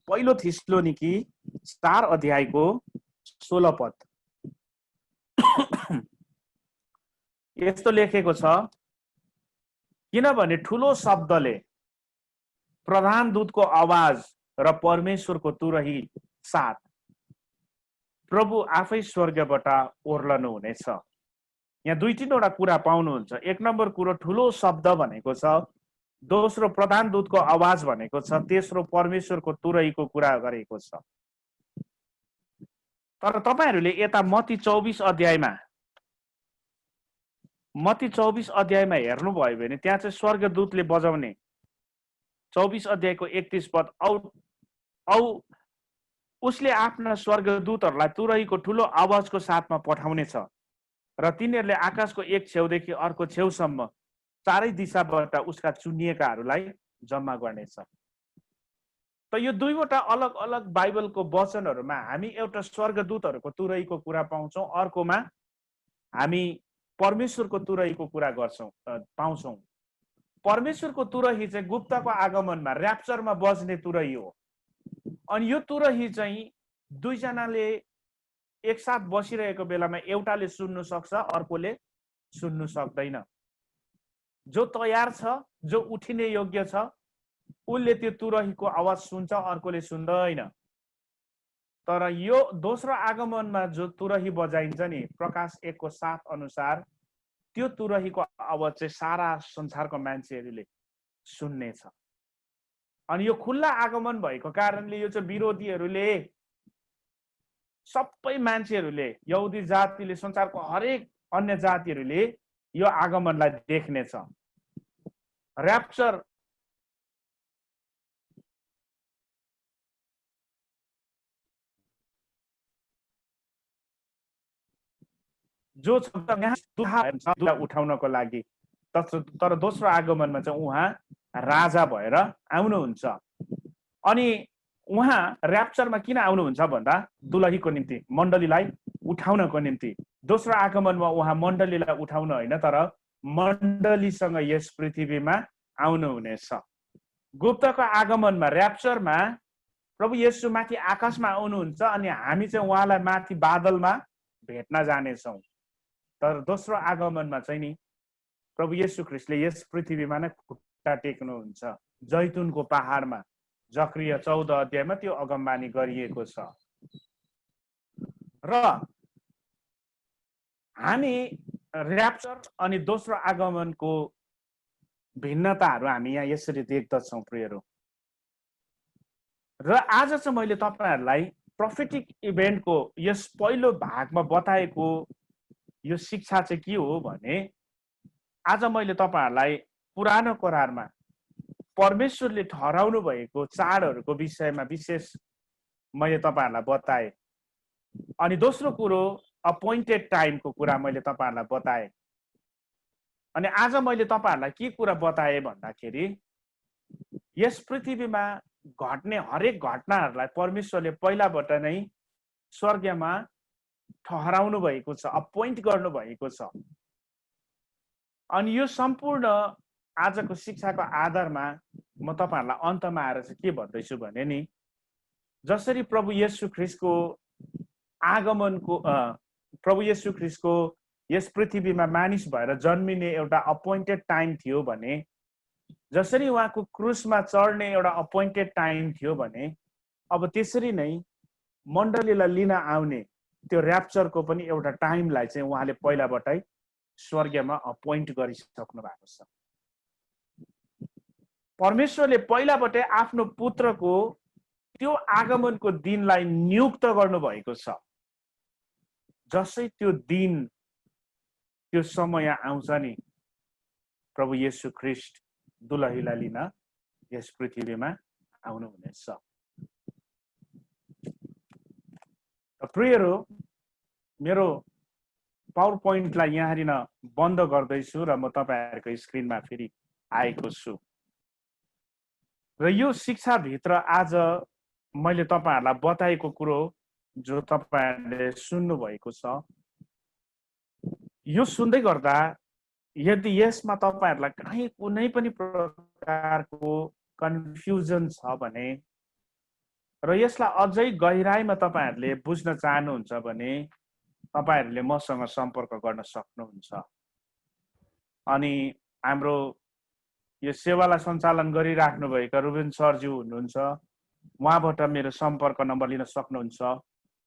पहिलो थिस्सलुनिकी 4 अध्यायको 16 पद यस्तो लेखेको छ, किनभने ठूलो शब्दले, प्रधान दूतको आवाज र परमेश्वरको तुरही साथ प्रभु आफै स्वर्गबाट ओर्लनु हुनेछ। यहाँ दुई तीनवटा कुरा पाउनुहुन्छ। एक नम्बर कुरो ठूलो शब्द भनेको छ, दोस्रो प्रधान दूतको आवाज भनेको छ, तेस्रो परमेश्वरको तुरहीको कुरा गरेको छ। तर तपाईहरुले यता मत्ती 24 अध्यायमा हेर्नुभयो भने त्यहाँ चाहिँ स्वर्गदूतले बजाउने 24 अध्यायको 31 पद, औ उसले आफ्ना स्वर्गदूतहरूलाई तुरहीको ठूलो आवाजको साथमा पठाउनेछ र तिनीहरूले आकाशको एक छेउदेखि अर्को छेउसम्म चारै दिशाबाट उसका चुनिएकाहरूलाई जम्मा गर्नेछ। त यो दुईवटा अलग अलग बाइबलको वचनहरूमा हामी एउटा स्वर्गदूतहरूको तुरहीको कुरा पाउँछौँ, अर्कोमा हामी परमेश्वरको तुरहीको कुरा पाउँछौँ। परमेश्वरको तुरही चाहिँ गुप्तको आगमनमा, र्याप्चरमा बज्ने तुरही हो। अनि यो तुरही चाहिँ दुईजनाले एकसाथ बसिरहेको बेलामा एउटाले सुन्नु सक्छ, अर्कोले सुन्नु सक्दैन। जो तयार छ, जो उठिने योग्य छ, उसले त्यो तुरहीको आवाज सुन्छ, अर्कोले सुन्दैन। तर यो दोस्रो आगमनमा जो तुरही बजाइन्छ नि, प्रकाश 1 को 7 अनुसार त्यो तुरहीको आवाज चाहिँ सारा संसारको मान्छेहरूले सुन्नेछ। अनि यो खुल्ला आगमन भएको कारणले यो चाहिँ विरोधीहरूले, सबै मान्छेहरूले, यहुदी जातिले, संसारको हरेक अन्य जातिहरूले यो आगमनलाई देख्नेछ। र्याप्चर जो उठाउनको लागि, तर दोस्रो आगमनमा चाहिँ उहाँ राजा भएर आउनुहुन्छ। अनि उहाँ र्याप्चरमा किन आउनुहुन्छ भन्दा दुलहीको निम्ति, मण्डलीलाई उठाउनको निम्ति। दोस्रो आगमनमा उहाँ मण्डलीलाई उठाउन होइन, तर मण्डलीसँग यस पृथ्वीमा आउनुहुनेछ। गुप्तको आगमनमा, र्याप्चरमा प्रभु येशू माथि आकाशमा आउनुहुन्छ अनि हामी चाहिँ उहाँलाई माथि बादलमा भेट्न जानेछौँ। तर दोस्रो आगमनमा चाहिँ नि प्रभु येशू ख्रीष्टले यस पृथ्वीमा नै खुट्टा टेक्नुहुन्छ। जैतुनको पहाडमा जकरिया 14 अध्यायमा त्यो अगमबानी गरिएको छ। र हामी र्याप्चर अनि दोस्रो आगमनको भिन्नताहरू हामी यहाँ यसरी देख्दछौँ प्रियहरू। र आज चाहिँ मैले तपाईहरुलाई प्रोफेटिक इभेन्टको यस पहिलो भागमा बताएको यो शिक्षा चाहिँ के हो भने, आज मैले तपाईहरुलाई पुरानो करारमा परमेश्वरले ठहराउनु भएको चाडहरूको विषयमा विशेष मैले तपाईहरुलाई बताए। अनि दोस्रो कुरो अपोइन्टेड टाइमको कुरा मैले तपाईहरुलाई बताए। अनि आज मैले तपाईहरुलाई के कुरा बताए भन्दाखेरि, यस पृथ्वीमा घट्ने हरेक घटनाहरूलाई परमेश्वरले पहिलाबाट नै स्वर्गमा ठहराउनु भएको छ, अपोइन्ट गर्नु भएको छ। अनि यो सम्पूर्ण आजको शिक्षाको आधारमा म तपाईहरुलाई अन्तमा आएर चाहिँ के भन्दैछु भने नि, जसरी प्रभु येशू ख्रीष्टको आगमनको प्रभु येशू ख्रीष्टको यस पृथ्वीमा मानिस भएर जन्मिने एउटा अपोइन्टेड टाइम थियो भने, जसरी उहाँको क्रुसमा चढ्ने एउटा अपोइन्टेड टाइम थियो भने, अब त्यसरी नै मण्डलीलाई लिन आउने त्यो र्याप्चरको पनि एउटा टाइमलाई चाहिँ उहाँले पहिलाबाटै स्वर्गमा अपोइन्ट गरिसक्नु भएको छ। परमेश्वरले पहिलाबाटै आफ्नो पुत्रको त्यो आगमनको दिनलाई नियुक्त गर्नुभएको छ। जसै त्यो दिन त्यो समय आउँछ नि, प्रभु येशू ख्रीष्ट दुलहीलाई लिन यस पृथ्वीमा आउनुहुनेछ। प्रियहरू, मेरो पावर पोइन्टलाई यहाँनिर बन्द गर्दैछु र म तपाईहरुको स्क्रिनमा फेरि आएको छु। र यो शिक्षाभित्र आज मैले तपाईहरुलाई बताएको कुरो जो तपाईहरुले सुन्नु भएको छ, यो सुन्दै गर्दा यदि यसमा तपाईहरुलाई कहीँ कुनै पनि प्रकारको कन्फ्युजन छ भने र यसलाई अझै गहिराईमा तपाईहरुले बुझ्न चाहनुहुन्छ भने तपाईहरुले मसँग सम्पर्क गर्न सक्नुहुन्छ। अनि हाम्रो यो सेवालाई सञ्चालन गरिराख्नु भएका रुबेन सरज्यू हुनुहुन्छ, उहाँबाट मेरो सम्पर्क नम्बर लिन सक्नुहुन्छ।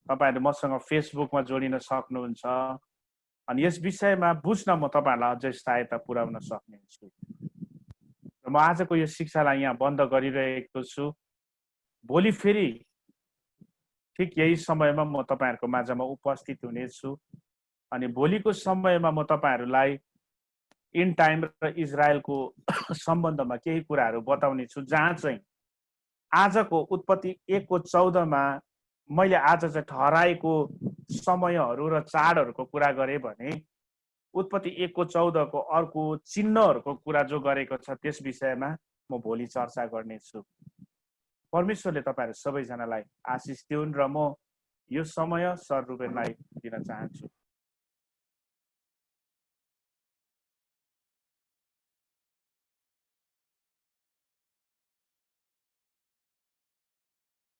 तपाईहरुले मसँग फेसबुकमा जोडिन सक्नुहुन्छ। अनि यस विषयमा बुझ्न म तपाईहरुलाई अझै सहायता पुर्याउन सक्नेछु। र म आजको यो शिक्षालाई यहाँ बन्द गरिरहेको छु। भोलि फेरि ठिक यही समयमा म तपाईहरुको माझमा उपस्थित हुनेछु। अनि भोलिको समयमा म तपाईहरुलाई इन टाइम र इजरायलको सम्बन्धमा केही कुराहरू बताउने छु, जहाँ चाहिँ आजको उत्पत्ति 1:14 मा मैले आज चाहिँ ठहराएको समयहरू र चाडहरूको कुरा गरेँ भने, उत्पत्ति 1:14 को अर्को चिन्हहरूको कुरा जो गरेको छ त्यस विषयमा म भोलि चर्चा गर्नेछु। परमेश्वरले तपाईहरु सबैजनालाई आशिष दिउन् र म यो समय सर रुबेनलाई दिन चाहन्छु।